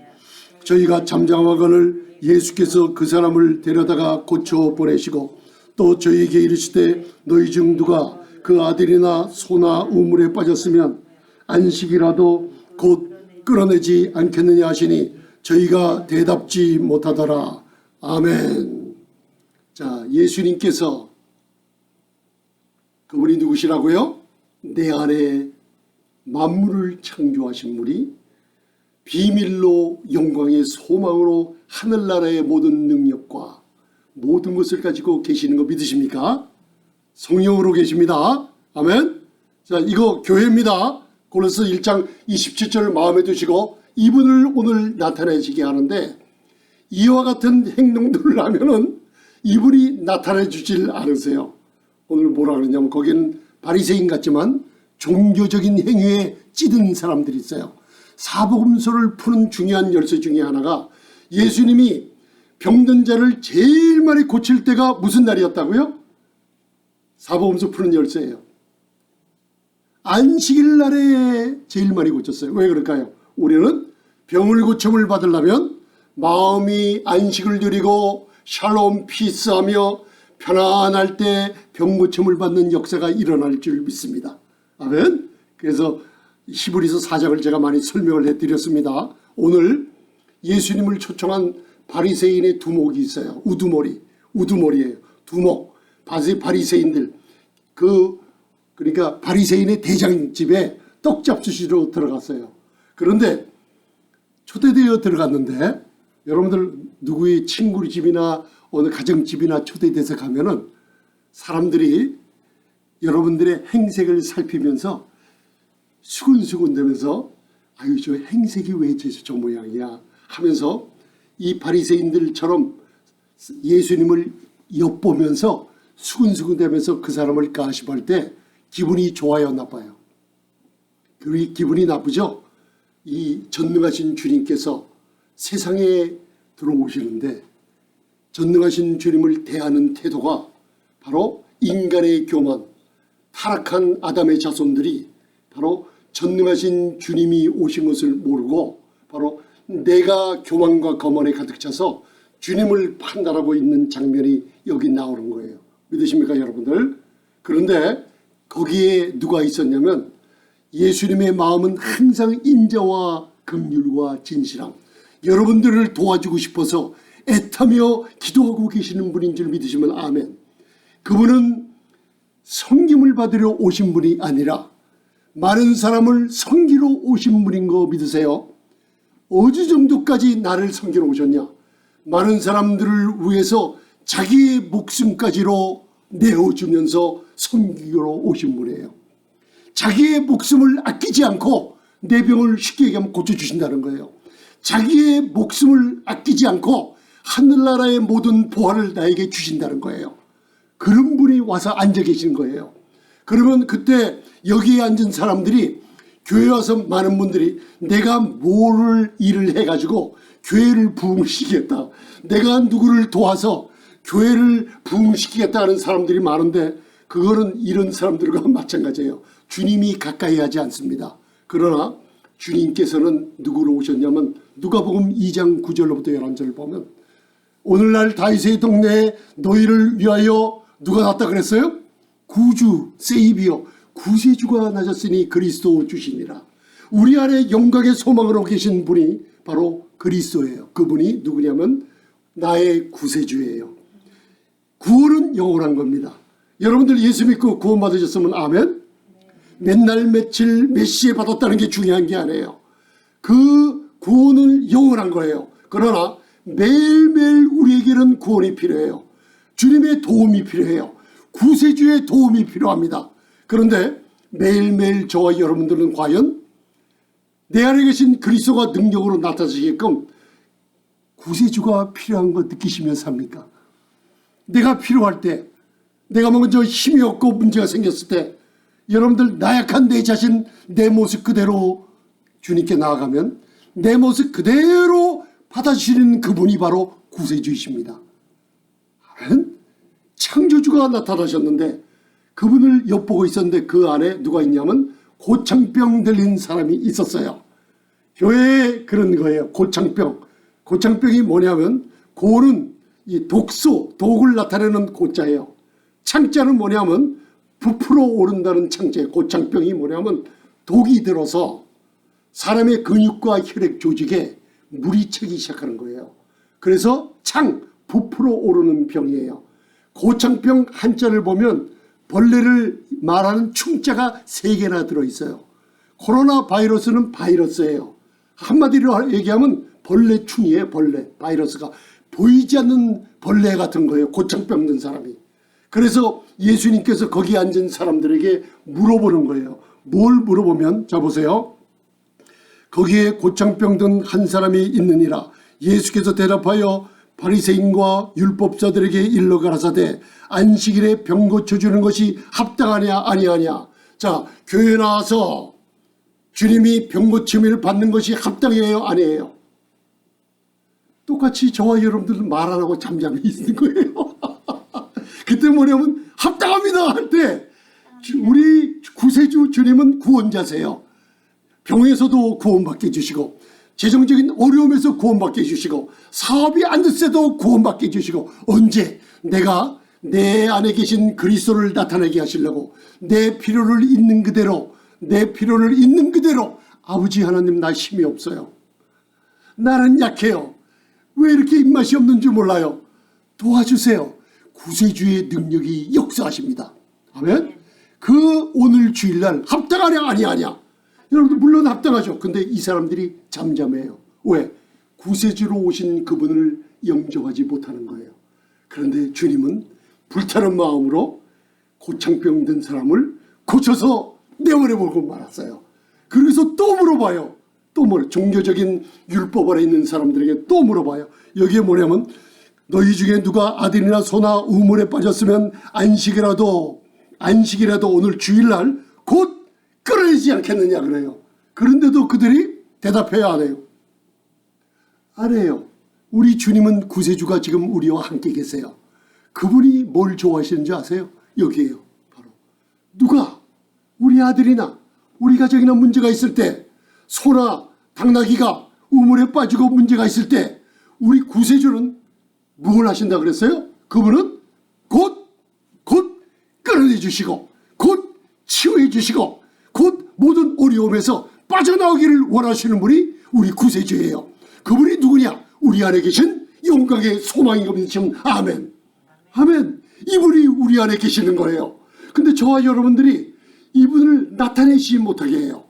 저희가 잠잠하거늘 예수께서 그 사람을 데려다가 고쳐 보내시고 또 저희에게 이르시되 너희 중 누가 그 아들이나 소나 우물에 빠졌으면 안식이라도 곧 끌어내지 않겠느냐 하시니 저희가 대답지 못하더라. 아멘. 자, 예수님께서 그분이 누구시라고요? 내 안에 만물을 창조하신 분이 비밀로 영광의 소망으로 하늘나라의 모든 능력과 모든 것을 가지고 계시는 거 믿으십니까? 성령으로 계십니다. 아멘. 자, 이거 교회입니다. 골로새 1장 27절을 마음에 두시고 이분을 오늘 나타내시게 하는데 이와 같은 행동들을 하면은 이분이 나타내 주질 않으세요. 오늘 뭐라 그러냐면 거기는 바리새인 같지만 종교적인 행위에 찌든 사람들이 있어요. 사복음서를 푸는 중요한 열쇠 중에 하나가 예수님이 병든 자를 제일 많이 고칠 때가 무슨 날이었다고요? 사복음서 푸는 열쇠예요. 안식일 날에 제일 많이 고쳤어요. 왜 그럴까요? 우리는 병을 고침을 받으려면 마음이 안식을 누리고 샬롬 피스하며 편안할 때 병 고침을 받는 역사가 일어날 줄 믿습니다. 아멘. 그래서 히브리서 4장을 제가 많이 설명을 해드렸습니다. 오늘 예수님을 초청한 바리새인의 두목이 있어요. 우두머리예요. 두목. 바리새인들. 그러니까 바리새인의 대장집에 떡 잡수시러 들어갔어요. 그런데 초대되어 들어갔는데 여러분들 누구의 친구 집이나 어느 가정집이나 초대돼서 가면은 사람들이 여러분들의 행색을 살피면서 수근수근 되면서 아유 저 행색이 왜 저 모양이야 하면서 이 바리새인들처럼 예수님을 엿보면서 수근수근 되면서 그 사람을 가십할 때 기분이 좋아요 나빠요? 기분이 나쁘죠? 이 전능하신 주님께서 세상에 들어오시는데 전능하신 주님을 대하는 태도가 바로 인간의 교만, 타락한 아담의 자손들이 바로 전능하신 주님이 오신 것을 모르고 바로 내가 교만과 거만에 가득 차서 주님을 판단하고 있는 장면이 여기 나오는 거예요. 믿으십니까 여러분들? 그런데 거기에 누가 있었냐면 예수님의 마음은 항상 인자와 긍휼과 진실함, 여러분들을 도와주고 싶어서 애타며 기도하고 계시는 분인 줄 믿으시면 아멘. 그분은 섬김을 받으러 오신 분이 아니라 많은 사람을 섬기러 오신 분인 거 믿으세요? 어느 정도까지 나를 섬기러 오셨냐? 많은 사람들을 위해서 자기의 목숨까지로 내어주면서 섬기러 오신 분이에요. 자기의 목숨을 아끼지 않고 내 병을 쉽게 얘기하면 고쳐주신다는 거예요. 자기의 목숨을 아끼지 않고 하늘나라의 모든 보화를 나에게 주신다는 거예요. 그런 분이 와서 앉아 계시는 거예요. 그러면 그때 여기에 앉은 사람들이 교회 와서 많은 분들이 내가 뭐를 일을 해가지고 교회를 부흥시키겠다, 내가 누구를 도와서 교회를 부흥시키겠다는 사람들이 많은데 그거는 이런 사람들과 마찬가지예요. 주님이 가까이 하지 않습니다. 그러나 주님께서는 누구로 오셨냐면 누가복음 2장 9절로부터 11절을 보면 오늘날 다윗의 동네에 너희를 위하여 누가 났다 그랬어요? 구주, 세이비어, 구세주가 나셨으니 그리스도 주시니라. 우리 안에 영광의 소망으로 계신 분이 바로 그리스도예요. 그분이 누구냐면 나의 구세주예요. 구원은 영원한 겁니다. 여러분들 예수 믿고 구원 받으셨으면 아멘? 맨날 며칠 몇 시에 받았다는 게 중요한 게 아니에요. 그 구원은 영원한 거예요. 그러나 매일매일 우리에게는 구원이 필요해요. 주님의 도움이 필요해요. 구세주의 도움이 필요합니다. 그런데 매일매일 저와 여러분들은 과연 내 안에 계신 그리스도가 능력으로 나타나시게끔 구세주가 필요한 거 느끼시면 삽니까? 내가 필요할 때, 내가 먼저 힘이 없고 문제가 생겼을 때 여러분들 나약한 내 자신, 내 모습 그대로 주님께 나아가면 내 모습 그대로 받아주시는 그분이 바로 구세주이십니다. 창조주가 나타나셨는데 그분을 엿보고 있었는데 그 안에 누가 있냐면 고창병 들린 사람이 있었어요. 교회에 그런 거예요. 고창병. 고창병이 뭐냐면 고는 이 독소, 독을 나타내는 고자예요. 창자는 뭐냐면 부풀어 오른다는 창자예요. 고창병이 뭐냐면 독이 들어서 사람의 근육과 혈액 조직에 물이 차기 시작하는 거예요. 그래서 창, 부풀어 오르는 병이에요. 고창병 한자를 보면 벌레를 말하는 충자가 3개나 들어있어요. 코로나 바이러스는 바이러스예요. 한마디로 얘기하면 벌레충이에요. 벌레, 바이러스가. 보이지 않는 벌레 같은 거예요. 고창병 든 사람이. 그래서 예수님께서 거기 앉은 사람들에게 물어보는 거예요. 뭘 물어보면, 자 보세요. 거기에 고창병 든 한 사람이 있느니라. 예수께서 대답하여 바리새인과 율법사들에게 일러 가라사대 안식일에 병 고쳐주는 것이 합당하냐 아니하냐. 자, 교회 나와서 주님이 병 고침을 받는 것이 합당해요 아니에요? 똑같이 저와 여러분들은 말 안 하고 잠잠히 있는 거예요. 그때 뭐냐면 합당합니다 할 때 우리 구세주 주님은 구원자세요. 병에서도 구원받게 해주시고 재정적인 어려움에서 구원받게 해주시고 사업이 안 됐어도 구원받게 해주시고 언제 내가 내 안에 계신 그리스도를 나타내게 하시려고 내 필요를 있는 그대로 내 필요를 있는 그대로 아버지 하나님 나 힘이 없어요. 나는 약해요. 왜 이렇게 입맛이 없는지 몰라요. 도와주세요. 구세주의 능력이 역사하십니다. 아멘. 그 오늘 주일날 합당하냐 아니하냐. 여러분들 물론 합당하죠. 근데 이 사람들이 잠잠해요. 왜? 구세주로 오신 그분을 영접하지 못하는 거예요. 그런데 주님은 불타는 마음으로 고창병 든 사람을 고쳐서 내버려보고 말았어요. 그래서 또 물어봐요. 또 뭐래? 종교적인 율법 아래 있는 사람들에게 또 물어봐요. 여기에 뭐냐면 너희 중에 누가 아들이나 소나 우물에 빠졌으면 안식이라도 오늘 주일날 곧 끌어내지 않겠느냐 그래요. 그런데도 그들이 대답해야 안 해요. 안 해요. 우리 주님은 구세주가 지금 우리와 함께 계세요. 그분이 뭘 좋아하시는지 아세요? 여기에요. 바로 누가 우리 아들이나 우리 가정이나 문제가 있을 때 소나 당나귀가 우물에 빠지고 문제가 있을 때 우리 구세주는 뭘 하신다 그랬어요? 그분은 곧 끌어내 주시고 곧 치유해 주시고 곧 모든 어려움에서 빠져나오기를 원하시는 분이 우리 구세주예요. 그분이 누구냐? 우리 안에 계신 영광의 소망인 겁니다. 지금 아멘. 아멘. 이분이 우리 안에 계시는 거예요. 근데 저와 여러분들이 이분을 나타내지 못하게 해요.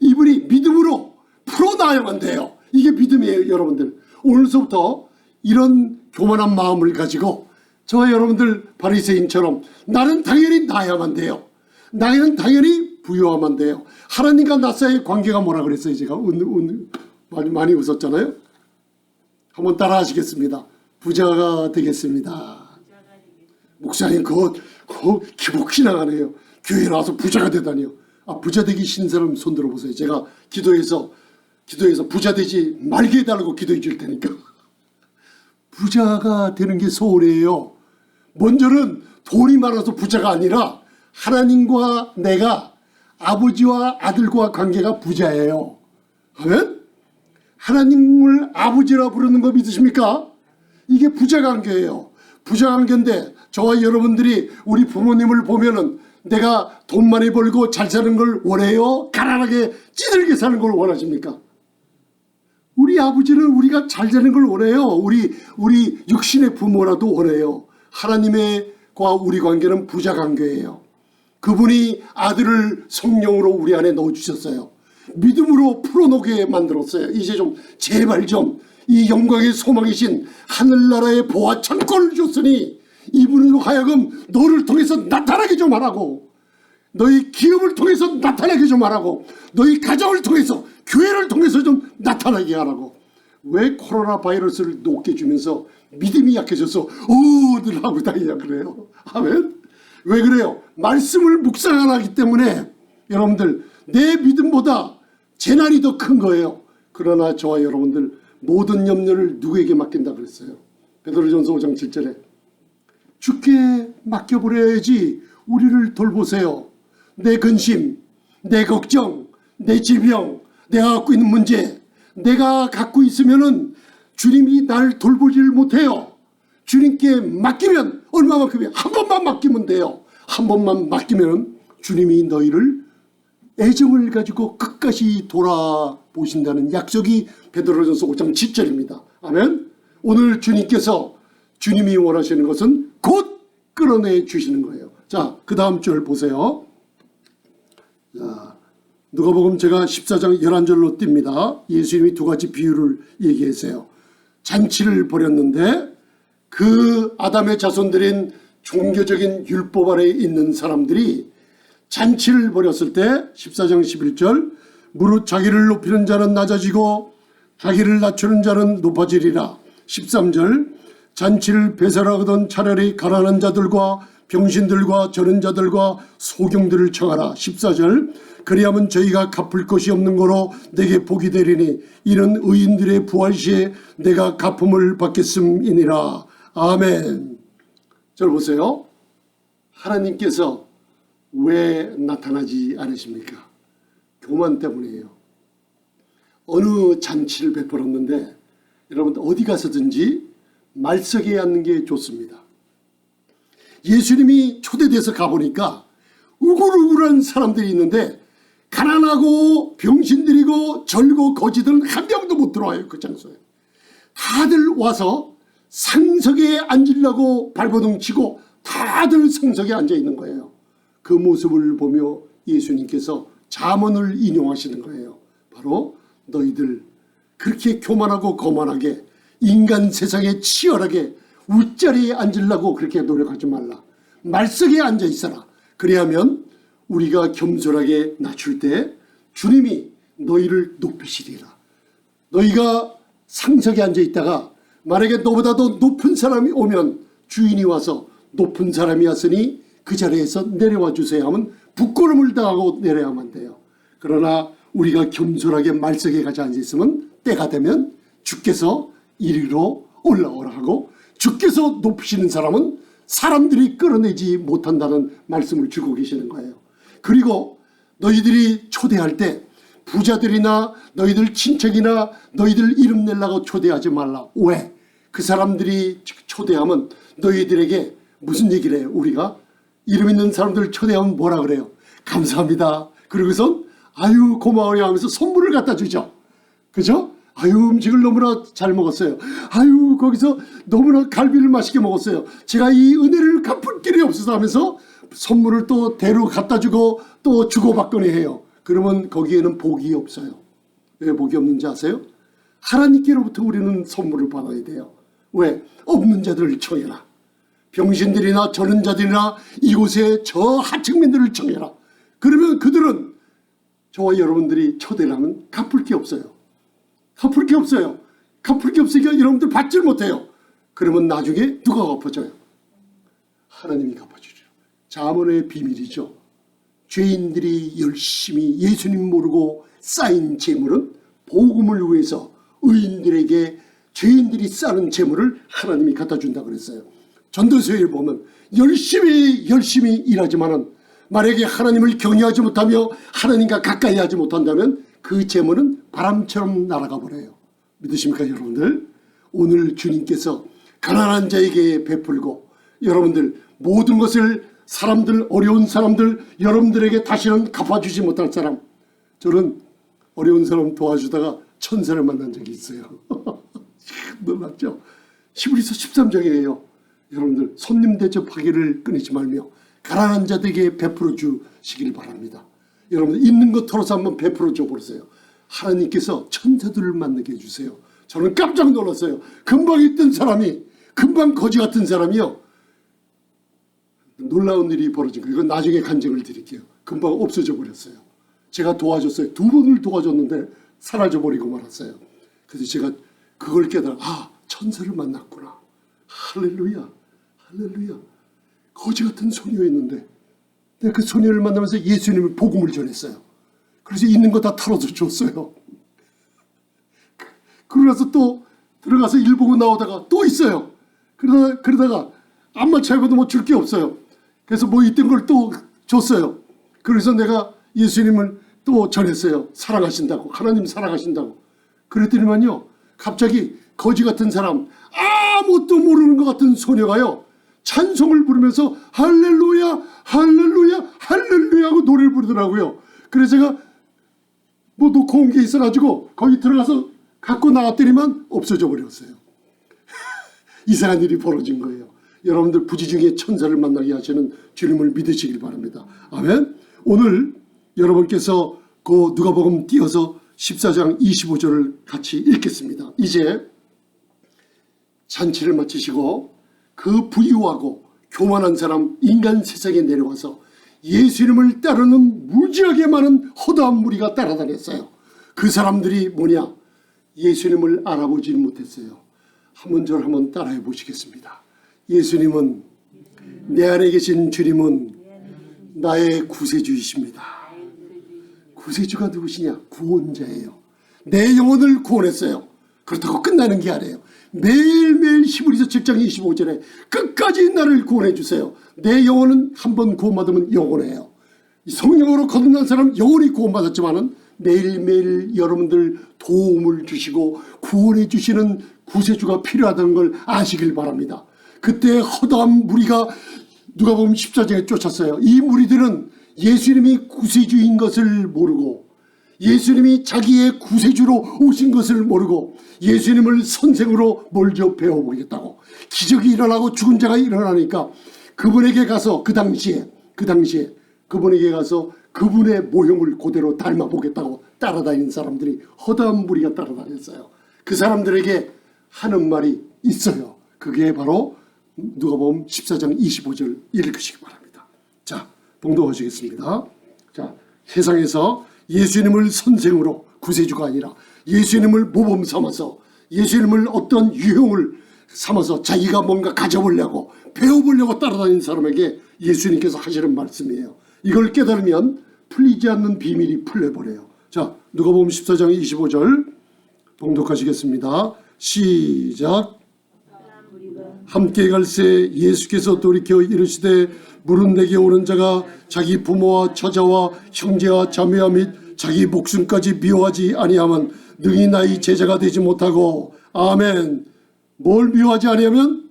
이분이 믿음으로 풀어나야만 돼요. 이게 믿음이에요. 여러분들 오늘서부터 이런 교만한 마음을 가지고 저와 여러분들 바리새인처럼 나는 당연히 나야만 돼요. 나는 당연히 부유하면 돼요. 하나님과 나 사이의 관계가 뭐라 그랬어요? 제가 많이 웃었잖아요. 한번 따라 하시겠습니다. 부자가 되겠습니다. 목사님 그거 기복히 나가네요. 교회 나와서 부자가 되다니요. 아, 부자 되기 싫은 사람 손 들어보세요. 제가 기도해서 부자 되지 말게 해달라고 기도해 줄 테니까. 부자가 되는 게 소원이에요. 먼저는 돈이 많아서 부자가 아니라 하나님과 내가 아버지와 아들과 관계가 부자예요. 아멘? 하나님을 아버지라 부르는 거 믿으십니까? 이게 부자 관계예요. 부자 관계인데 저와 여러분들이 우리 부모님을 보면은 내가 돈 많이 벌고 잘 사는 걸 원해요? 가난하게 찌들게 사는 걸 원하십니까? 우리 아버지는 우리가 잘 사는 걸 원해요. 우리 육신의 부모라도 원해요. 하나님과 우리 관계는 부자 관계예요. 그분이 아들을 성령으로 우리 안에 넣어주셨어요. 믿음으로 풀어놓게 만들었어요. 이제 좀 제발 좀 이 영광의 소망이신 하늘나라의 보화 창고를 줬으니 이분으로 하여금 너를 통해서 나타나게 좀 하라고, 너희 기업을 통해서 나타나게 좀 하라고, 너희 가정을 통해서, 교회를 통해서 좀 나타나게 하라고. 왜 코로나 바이러스를 녹게 주면서 믿음이 약해져서 늘 하고 다니냐 그래요. 아멘. 왜 그래요? 말씀을 묵상 안 하기 때문에. 여러분들, 내 믿음보다 제 날이 더 큰 거예요. 그러나 저와 여러분들 모든 염려를 누구에게 맡긴다 그랬어요? 베드로전서 5장 7절에 주께 맡겨버려야지. 우리를 돌보세요. 내 근심, 내 걱정, 내 질병, 내가 갖고 있는 문제, 내가 갖고 있으면은 주님이 날 돌보지를 못해요. 주님께 맡기면 얼마만큼이에요? 한 번만 맡기면 돼요. 한 번만 맡기면 주님이 너희를 애정을 가지고 끝까지 돌아보신다는 약속이 베드로전서 5장 7절입니다. 아멘. 오늘 주님께서, 주님이 원하시는 것은 곧 끌어내 주시는 거예요. 자, 그 다음 절 보세요. 자, 누가복음 제가 14장 11절로 띱니다. 예수님이 두 가지 비유를 얘기했어요. 잔치를 벌였는데 그 아담의 자손들인 종교적인 율법 아래에 있는 사람들이 잔치를 벌였을 때 14장 11절 무릇 자기를 높이는 자는 낮아지고 자기를 낮추는 자는 높아지리라. 13절 잔치를 배설하거든 차라리 가난한 자들과 병신들과 저는 자들과 소경들을 청하라. 14절 그리하면 저희가 갚을 것이 없는 거로 내게 복이 되리니 이는 의인들의 부활 시에 내가 갚음을 받겠음이니라. 아멘. 절 보세요. 하나님께서 왜 나타나지 않으십니까? 교만 때문이에요. 어느 잔치를 베풀었는데 여러분 어디 가서든지 말석에 앉는 게 좋습니다. 예수님이 초대돼서 가보니까 우글우글한 사람들이 있는데 가난하고 병신들이고 절고 거지들은 한 명도 못 들어와요. 그 장소에. 다들 와서 상석에 앉으려고 발버둥 치고 다들 상석에 앉아 있는 거예요. 그 모습을 보며 예수님께서 잠언을 인용하시는 거예요. 바로 너희들 그렇게 교만하고 거만하게 인간 세상에 치열하게 웃자리에 앉으려고 그렇게 노력하지 말라. 말석에 앉아 있어라. 그래야면 우리가 겸손하게 낮출 때 주님이 너희를 높이시리라. 너희가 상석에 앉아 있다가 만약에 너보다 더 높은 사람이 오면 주인이 와서 높은 사람이 왔으니 그 자리에서 내려와 주세요 하면 부끄러움을 당하고 내려야만 돼요. 그러나 우리가 겸손하게 말석에 가지 앉아 있으면 때가 되면 주께서 이리로 올라오라 하고 주께서 높이시는 사람은 사람들이 끌어내지 못한다는 말씀을 주고 계시는 거예요. 그리고 너희들이 초대할 때 부자들이나 너희들 친척이나 너희들 이름 내려고 초대하지 말라. 왜? 그 사람들이 초대하면 너희들에게 무슨 얘기를 해요? 우리가 이름 있는 사람들 초대하면 뭐라 그래요? 감사합니다. 그러고서 아유 고마워요 하면서 선물을 갖다 주죠. 그죠? 아유 음식을 너무나 잘 먹었어요. 아유 거기서 너무나 갈비를 맛있게 먹었어요. 제가 이 은혜를 갚을 길이 없어서 하면서 선물을 또 대로 갖다 주고 또 주고받거니 해요. 그러면 거기에는 복이 없어요. 왜 복이 없는지 아세요? 하나님께로부터 우리는 선물을 받아야 돼요. 왜? 없는 자들을 청해라. 병신들이나 저는 자들이나 이곳에 저 하층민들을 청해라. 그러면 그들은 저와 여러분들이 초대를 하면 갚을 게 없어요. 갚을 게 없어요. 갚을 게 없으니까 여러분들 받질 못해요. 그러면 나중에 누가 갚아줘요? 하나님이 갚아주죠. 잠언의 비밀이죠. 죄인들이 열심히 예수님 모르고 쌓인 재물은 복음을 위해서 의인들에게 죄인들이 쌓는 재물을 하나님이 갖다 준다고 그랬어요. 전도서에 보면 열심히 일하지만은 만약에 하나님을 경외하지 못하며 하나님과 가까이 하지 못한다면 그 재물은 바람처럼 날아가 버려요. 믿으십니까 여러분들? 오늘 주님께서 가난한 자에게 베풀고 여러분들 모든 것을 사람들 어려운 사람들 여러분들에게 다시는 갚아주지 못할 사람, 저는 어려운 사람 도와주다가 천사를 만난 적이 있어요. 놀랍죠? 히브리서 13장이에요. 여러분들 손님 대접하기를 끊이지 말며 가난한 자들에게 베풀어 주시길 바랍니다. 여러분들 있는 것 털어서 한번 베풀어 줘 보세요. 하나님께서 천사들을 만나게 해주세요. 저는 깜짝 놀랐어요. 금방 있던 사람이, 금방 거지 같은 사람이요, 놀라운 일이 벌어진 거예요. 이건 나중에 간증을 드릴게요. 금방 없어져 버렸어요. 제가 도와줬어요. 2번을 도와줬는데 사라져 버리고 말았어요. 그래서 제가 그걸 깨달아, 천사를 만났구나. 할렐루야, 할렐루야. 거지 같은 소녀였는데 내가 그 소녀를 만나면서 예수님의 복음을 전했어요. 그래서 있는 거 다 털어서 줬어요. 그러고 나서 또 들어가서 일 보고 나오다가 또 있어요. 그러다가 안마 차고도 뭐 줄 게 없어요. 그래서 뭐 있던 걸 또 줬어요. 그래서 내가 예수님을 또 전했어요. 사랑하신다고, 하나님 사랑하신다고. 그랬더니만요, 갑자기 거지 같은 사람, 아무것도 모르는 것 같은 소녀가요, 찬송을 부르면서 할렐루야, 할렐루야, 할렐루야 하고 노래를 부르더라고요. 그래서 제가 뭐 놓고 온 게 있어가지고 거기 들어가서 갖고 나왔더니만 없어져 버렸어요. 이상한 일이 벌어진 거예요. 여러분들 부지 중에 천사를 만나게 하시는 주님을 믿으시길 바랍니다. 아멘. 오늘 여러분께서 그 누가복음 띄어서 14장 25절을 같이 읽겠습니다. 이제 잔치를 마치시고 그 부유하고 교만한 사람 인간 세상에 내려와서 예수님을 따르는 무지하게 많은 허다한 무리가 따라다녔어요. 그 사람들이 뭐냐? 예수님을 알아보지 못했어요. 한번 저를 한번 따라해 보시겠습니다. 예수님은, 내 안에 계신 주님은 나의 구세주이십니다. 구세주가 누구시냐? 구원자예요. 내 영혼을 구원했어요. 그렇다고 끝나는 게 아니에요. 매일매일 히브리서 7장 25절에 끝까지 나를 구원해 주세요. 내 영혼은 한번 구원받으면 영원해요. 성령으로 거듭난 사람 영원히 구원받았지만은 매일매일 여러분들 도움을 주시고 구원해 주시는 구세주가 필요하다는 걸 아시길 바랍니다. 그때 허다한 무리가 누가복음 14장에 쫓았어요. 이 무리들은 예수님이 구세주인 것을 모르고, 예수님이 자기의 구세주로 오신 것을 모르고 예수님을 선생으로 먼저 배워보겠다고, 기적이 일어나고 죽은 자가 일어나니까 그분에게 가서 그 당시에 그분에게 가서 그분의 모형을 그대로 닮아보겠다고 따라다니는 사람들이, 허다한 무리가 따라다녔어요. 그 사람들에게 하는 말이 있어요. 그게 바로 누가복음 14장 25절 읽으시기 바랍니다. 자, 봉독하시겠습니다. 자, 세상에서 예수님을 선생으로, 구세주가 아니라 예수님을 모범 삼아서, 예수님을 어떤 유형을 삼아서 자기가 뭔가 가져보려고, 배워보려고 따라다니는 사람에게 예수님께서 하시는 말씀이에요. 이걸 깨달으면 풀리지 않는 비밀이 풀려버려요. 자, 누가복음 14장 25절 봉독하시겠습니다. 시작. 함께 갈새 예수께서 돌이켜 이르시되, 물은 내게 오는 자가 자기 부모와 처자와 형제와 자매와 및 자기 목숨까지 미워하지 아니하면 능히 나의 제자가 되지 못하고. 아멘. 뭘 미워하지 아니하면?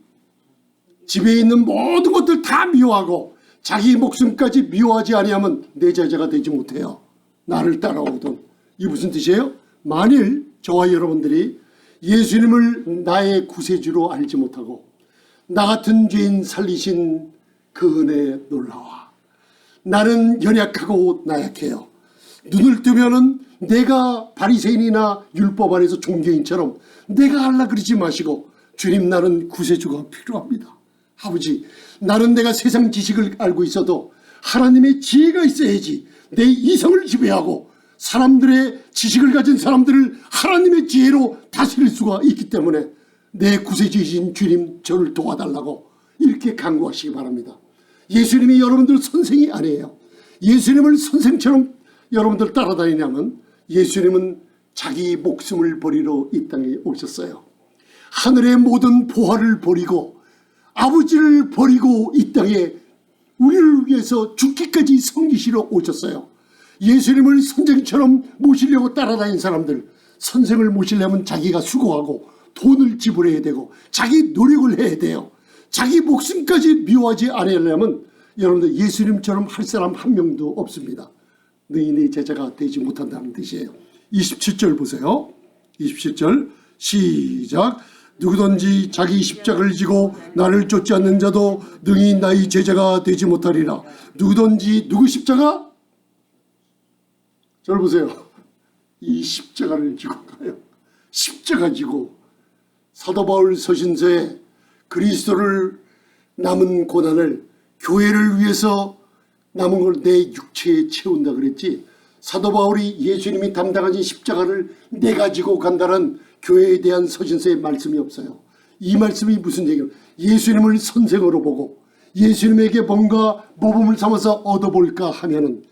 집에 있는 모든 것들 다 미워하고 자기 목숨까지 미워하지 아니하면 내 제자가 되지 못해요. 나를 따라오던. 이 무슨 뜻이에요? 만일 저와 여러분들이 예수님을 나의 구세주로 알지 못하고 나 같은 죄인 살리신 그 은혜에 놀라와 나는 연약하고 나약해요. 눈을 뜨면은 내가 바리새인이나 율법 안에서 종교인처럼 내가 하려 그러지 마시고, 주님, 나는 구세주가 필요합니다. 아버지, 나는 내가 세상 지식을 알고 있어도 하나님의 지혜가 있어야지 내 이성을 지배하고 사람들의 지식을 가진 사람들을 하나님의 지혜로 다스릴 수가 있기 때문에 내 구세주이신 주님, 저를 도와달라고 이렇게 간구하시기 바랍니다. 예수님이 여러분들 선생이 아니에요. 예수님을 선생처럼 여러분들 따라다니냐면 예수님은 자기 목숨을 버리러 이 땅에 오셨어요. 하늘의 모든 보화를 버리고 아버지를 버리고 이 땅에 우리를 위해서 죽기까지 섬기시러 오셨어요. 예수님을 선생처럼 모시려고 따라다니는 사람들, 선생을 모시려면 자기가 수고하고 돈을 지불해야 되고 자기 노력을 해야 돼요. 자기 목숨까지 미워하지 않으려면 여러분들 예수님처럼 할 사람 한 명도 없습니다. 너희 내 제자가 되지 못한다는 뜻이에요. 27절 보세요. 27절 시작. 누구든지 자기 십자가를 지고 나를 쫓지 않는 자도 능히 나의 제자가 되지 못하리라. 누구든지 누구 십자가? 저를 보세요. 이 십자가를 지고 가요. 십자가 지고 사도 바울 서신서에 그리스도를 남은 고난을 교회를 위해서 남은 걸 내 육체에 채운다 그랬지. 사도 바울이 예수님이 담당하신 십자가를 내가 지고 간다는 교회에 대한 서신서에 말씀이 없어요. 이 말씀이 무슨 얘기예요? 예수님을 선생으로 보고 예수님에게 뭔가 모범을 삼아서 얻어볼까 하면은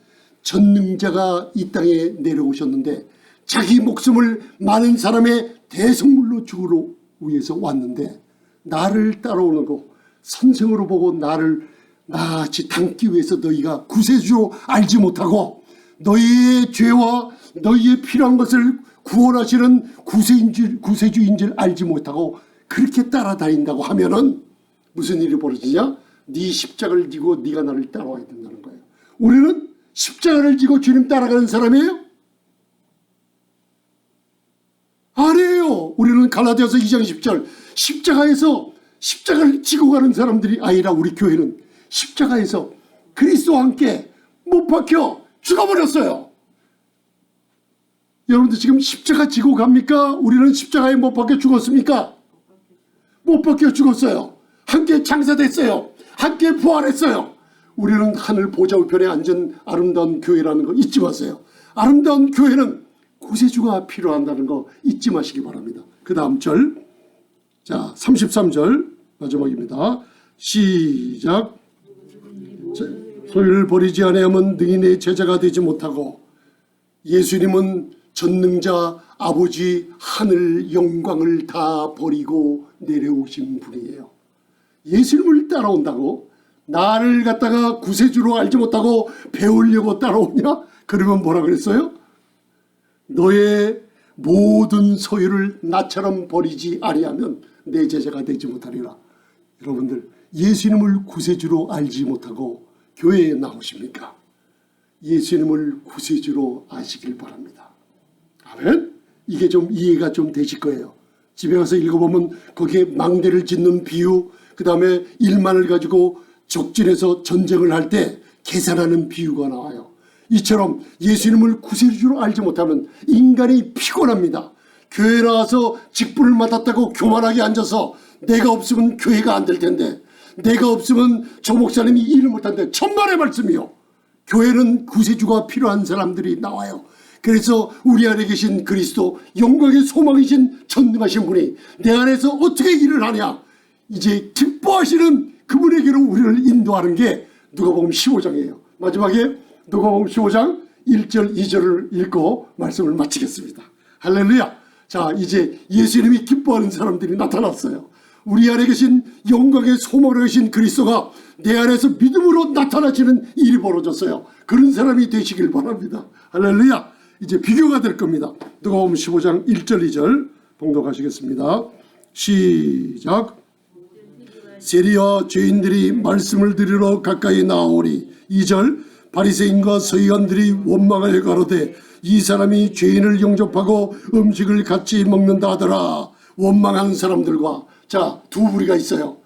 전능자가 이 땅에 내려오셨는데 자기 목숨을 많은 사람의 대성물로 주러 위해서 왔는데 나를 따라오는 거 선생으로 보고 나를 나같이 담기 위해서 너희가 구세주로 알지 못하고 너희의 죄와 너희의 필요한 것을 구원하시는 구세주인 줄 알지 못하고 그렇게 따라다닌다고 하면은 무슨 일이 벌어지냐? 네 십자가를 지고 네가 나를 따라와야 된다는 거예요. 우리는 십자가를 지고 주님 따라가는 사람이에요? 아니에요. 우리는 갈라디아서 2장 10절 십자가에서 십자가를 지고 가는 사람들이 아니라 우리 교회는 십자가에서 그리스도와 함께 못 박혀 죽어버렸어요. 여러분들 지금 십자가 지고 갑니까? 우리는 십자가에 못 박혀 죽었습니까? 못 박혀 죽었어요. 함께 창사됐어요. 함께 부활했어요. 우리는 하늘 보좌 우편에 앉은 아름다운 교회라는 거 잊지 마세요. 아름다운 교회는 구세주가 필요한다는 거 잊지 마시기 바랍니다. 그 다음 절, 자 33절 마지막입니다. 시작. 소유를 버리지 아니하면 능히 내 제자가 되지 못하고. 예수님은 전능자 아버지 하늘 영광을 다 버리고 내려오신 분이에요. 예수님을 따라온다고 나를 갖다가 구세주로 알지 못하고 배우려고 따라오냐? 그러면 뭐라 그랬어요? 너의 모든 소유를 나처럼 버리지 아니하면 내 제자가 되지 못하리라. 여러분들 예수님을 구세주로 알지 못하고 교회에 나오십니까? 예수님을 구세주로 아시길 바랍니다. 아멘? 이게 좀 이해가 좀 되실 거예요. 집에 가서 읽어보면 거기에 망대를 짓는 비유, 그 다음에 1만을 가지고 적진에서 전쟁을 할 때 계산하는 비유가 나와요. 이처럼 예수님을 구세주로 알지 못하면 인간이 피곤합니다. 교회 나와서 직분을 맡았다고 교만하게 앉아서 내가 없으면 교회가 안 될 텐데, 내가 없으면 저 목사님이 일을 못한데, 천만의 말씀이요. 교회는 구세주가 필요한 사람들이 나와요. 그래서 우리 안에 계신 그리스도, 영광의 소망이신 전능하신 분이 내 안에서 어떻게 일을 하냐, 이제 기뻐하시는 그분에게로 우리를 인도하는 게 누가복음 15장이에요. 마지막에 누가복음 15장 1절 2절을 읽고 말씀을 마치겠습니다. 할렐루야. 자, 이제 예수님이 기뻐하는 사람들이 나타났어요. 우리 안에 계신 영광의 소망으로 계신 그리스도가 내 안에서 믿음으로 나타나시는 일이 벌어졌어요. 그런 사람이 되시길 바랍니다. 할렐루야. 이제 비교가 될 겁니다. 누가복음 15장 1절 2절 봉독하시겠습니다. 시작. 세리와 죄인들이 말씀을 들으러 가까이 나오니. 2절. 바리새인과 서기관들이 원망을 가로되 이 사람이 죄인을 영접하고 음식을 같이 먹는다 하더라. 원망하는 사람들과, 자, 두 부류가 있어요.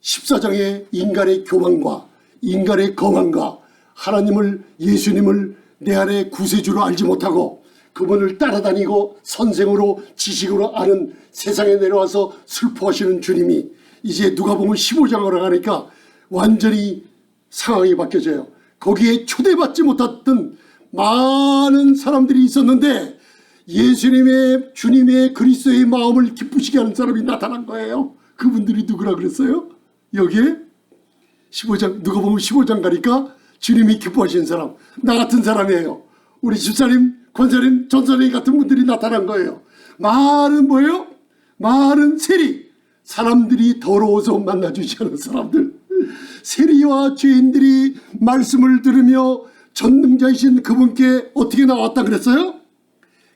14장의 인간의 교만과 인간의 거만과 하나님을, 예수님을 내 안에 구세주로 알지 못하고 그분을 따라다니고 선생으로 지식으로 아는 세상에 내려와서 슬퍼하시는 주님이 이제 누가복음 15장으로 가니까 완전히 상황이 바뀌어져요. 거기에 초대받지 못했던 많은 사람들이 있었는데 예수님의, 주님의, 그리스도의 마음을 기쁘시게 하는 사람이 나타난 거예요. 그분들이 누구라 그랬어요? 여기에 15장, 누가복음 15장 가니까 주님이 기뻐하시는 사람, 나 같은 사람이에요. 우리 집사님, 권사님, 전사님 같은 분들이 나타난 거예요. 많은 뭐예요? 많은 세리, 사람들이 더러워서 만나주지 않은 사람들, 세리와 죄인들이 말씀을 들으며 전능자이신 그분께 어떻게 나왔다 그랬어요?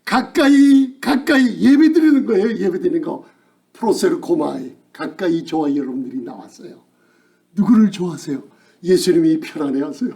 가까이 예배드리는 거예요. 예배드리는 거. 프로세르코마이, 가까이 저와 여러분들이 나왔어요. 누구를 좋아하세요? 예수님이 편안해하세요.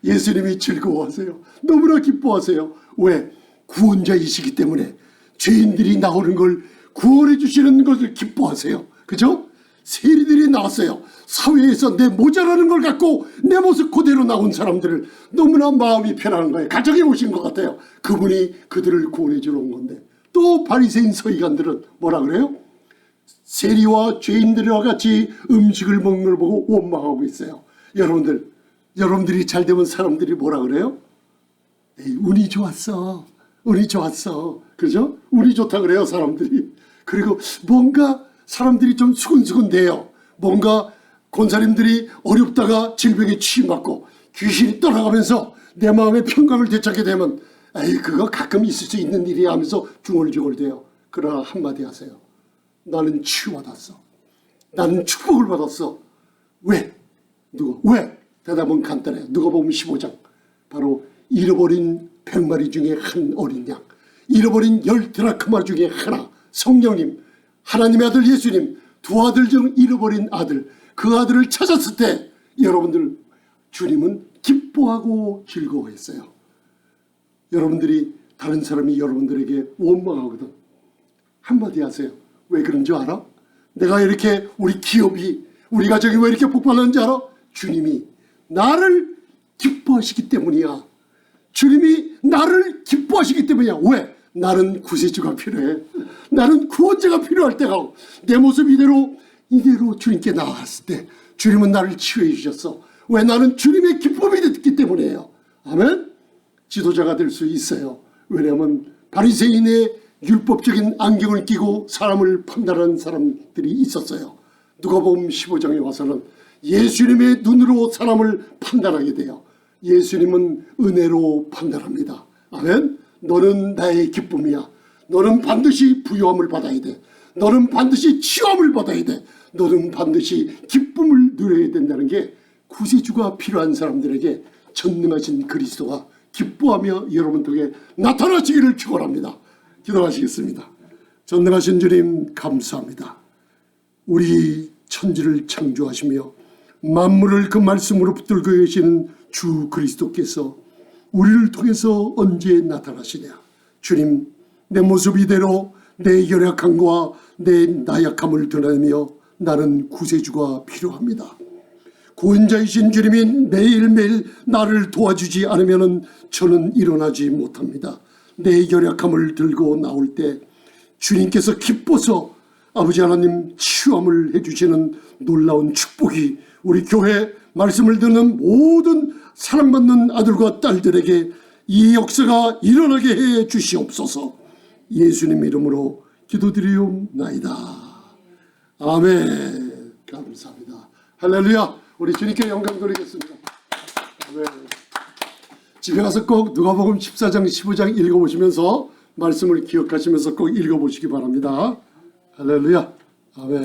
예수님이 즐거워하세요. 너무나 기뻐하세요. 왜? 구원자이시기 때문에 죄인들이 나오는 걸 구원해 주시는 것을 기뻐하세요. 그죠? 세리들이 나왔어요. 사회에서 내 모자라는 걸 갖고 내 모습 그대로 나온 사람들을 너무나 마음이 편한 거예요. 가정에 오신 것 같아요. 그분이 그들을 구원해 주러 온 건데, 또 바리새인 서기관들은 뭐라 그래요? 세리와 죄인들과 같이 음식을 먹는 걸 보고 원망하고 있어요. 여러분들이 잘 되면 사람들이 뭐라 그래요? 에이, 운이 좋았어. 운이 좋았어. 그죠? 운이 좋다 그래요, 사람들이. 그리고 뭔가 사람들이 좀 수근수근돼요. 뭔가 권사님들이 어렵다가 질병에 치유받고 귀신이 떠나가면서 내 마음의 평강을 되찾게 되면, 에이, 그거 가끔 있을 수 있는 일이야 하면서 중얼중얼대요. 그러나 한마디 하세요. 나는 치유받았어. 나는 축복을 받았어. 왜? 왜? 대답은 간단해요. 누가복음 15장. 바로 잃어버린 100마리 중에 한 어린 양, 잃어버린 10드라크마 중에 하나, 성령님, 하나님의 아들 예수님, 두 아들 중 잃어버린 아들, 그 아들을 찾았을 때 여러분들, 주님은 기뻐하고 즐거워했어요. 여러분들이, 다른 사람이 여러분들에게 원망하거든, 한마디 하세요. 왜 그런 줄 알아? 내가 이렇게, 우리 기업이, 우리 가정이 왜 이렇게 복받는지 알아? 주님이 나를 기뻐하시기 때문이야. 주님이 나를 기뻐하시기 때문이야. 왜? 나는 구세주가 필요해. 나는 구원자가 필요할 때가, 내 모습 이대로 주님께 나왔을 때 주님은 나를 치유해 주셨어. 왜? 나는 주님의 기쁨이 됐기 때문이에요. 아멘? 지도자가 될 수 있어요. 왜냐하면 바리새인의 율법적인 안경을 끼고 사람을 판단하는 사람들이 있었어요. 누가복음 15장에 와서는 예수님의 눈으로 사람을 판단하게 돼요. 예수님은 은혜로 판단합니다. 아멘? 너는 나의 기쁨이야. 너는 반드시 부요함을 받아야 돼. 너는 반드시 치유함을 받아야 돼. 너는 반드시 기쁨을 누려야 된다는 게, 구세주가 필요한 사람들에게 전능하신 그리스도가 기뻐하며 여러분 덕에 나타나시기를 축원합니다. 기도하시겠습니다. 전능하신 주님, 감사합니다. 우리 천지를 창조하시며 만물을 그 말씀으로 붙들고 계시는 주 그리스도께서 우리를 통해서 언제 나타나시냐. 주님, 내 모습 이대로 내 연약함과 내 나약함을 드러내며 나는 구세주가 필요합니다. 구원자이신 주님이 매일매일 나를 도와주지 않으면 저는 일어나지 못합니다. 내 연약함을 들고 나올 때 주님께서 기뻐서 아버지 하나님 치유함을 해주시는 놀라운 축복이 우리 교회 말씀을 듣는 모든 사랑받는 아들과 딸들에게 이 역사가 일어나게 해 주시옵소서. 예수님 이름으로 기도드리옵나이다. 아멘. 감사합니다. 할렐루야. 우리 주님께 영광 돌리겠습니다. 아멘. 집에 가서 꼭 누가복음 14장 15장 읽어보시면서 말씀을 기억하시면서 꼭 읽어보시기 바랍니다. 할렐루야. 아멘.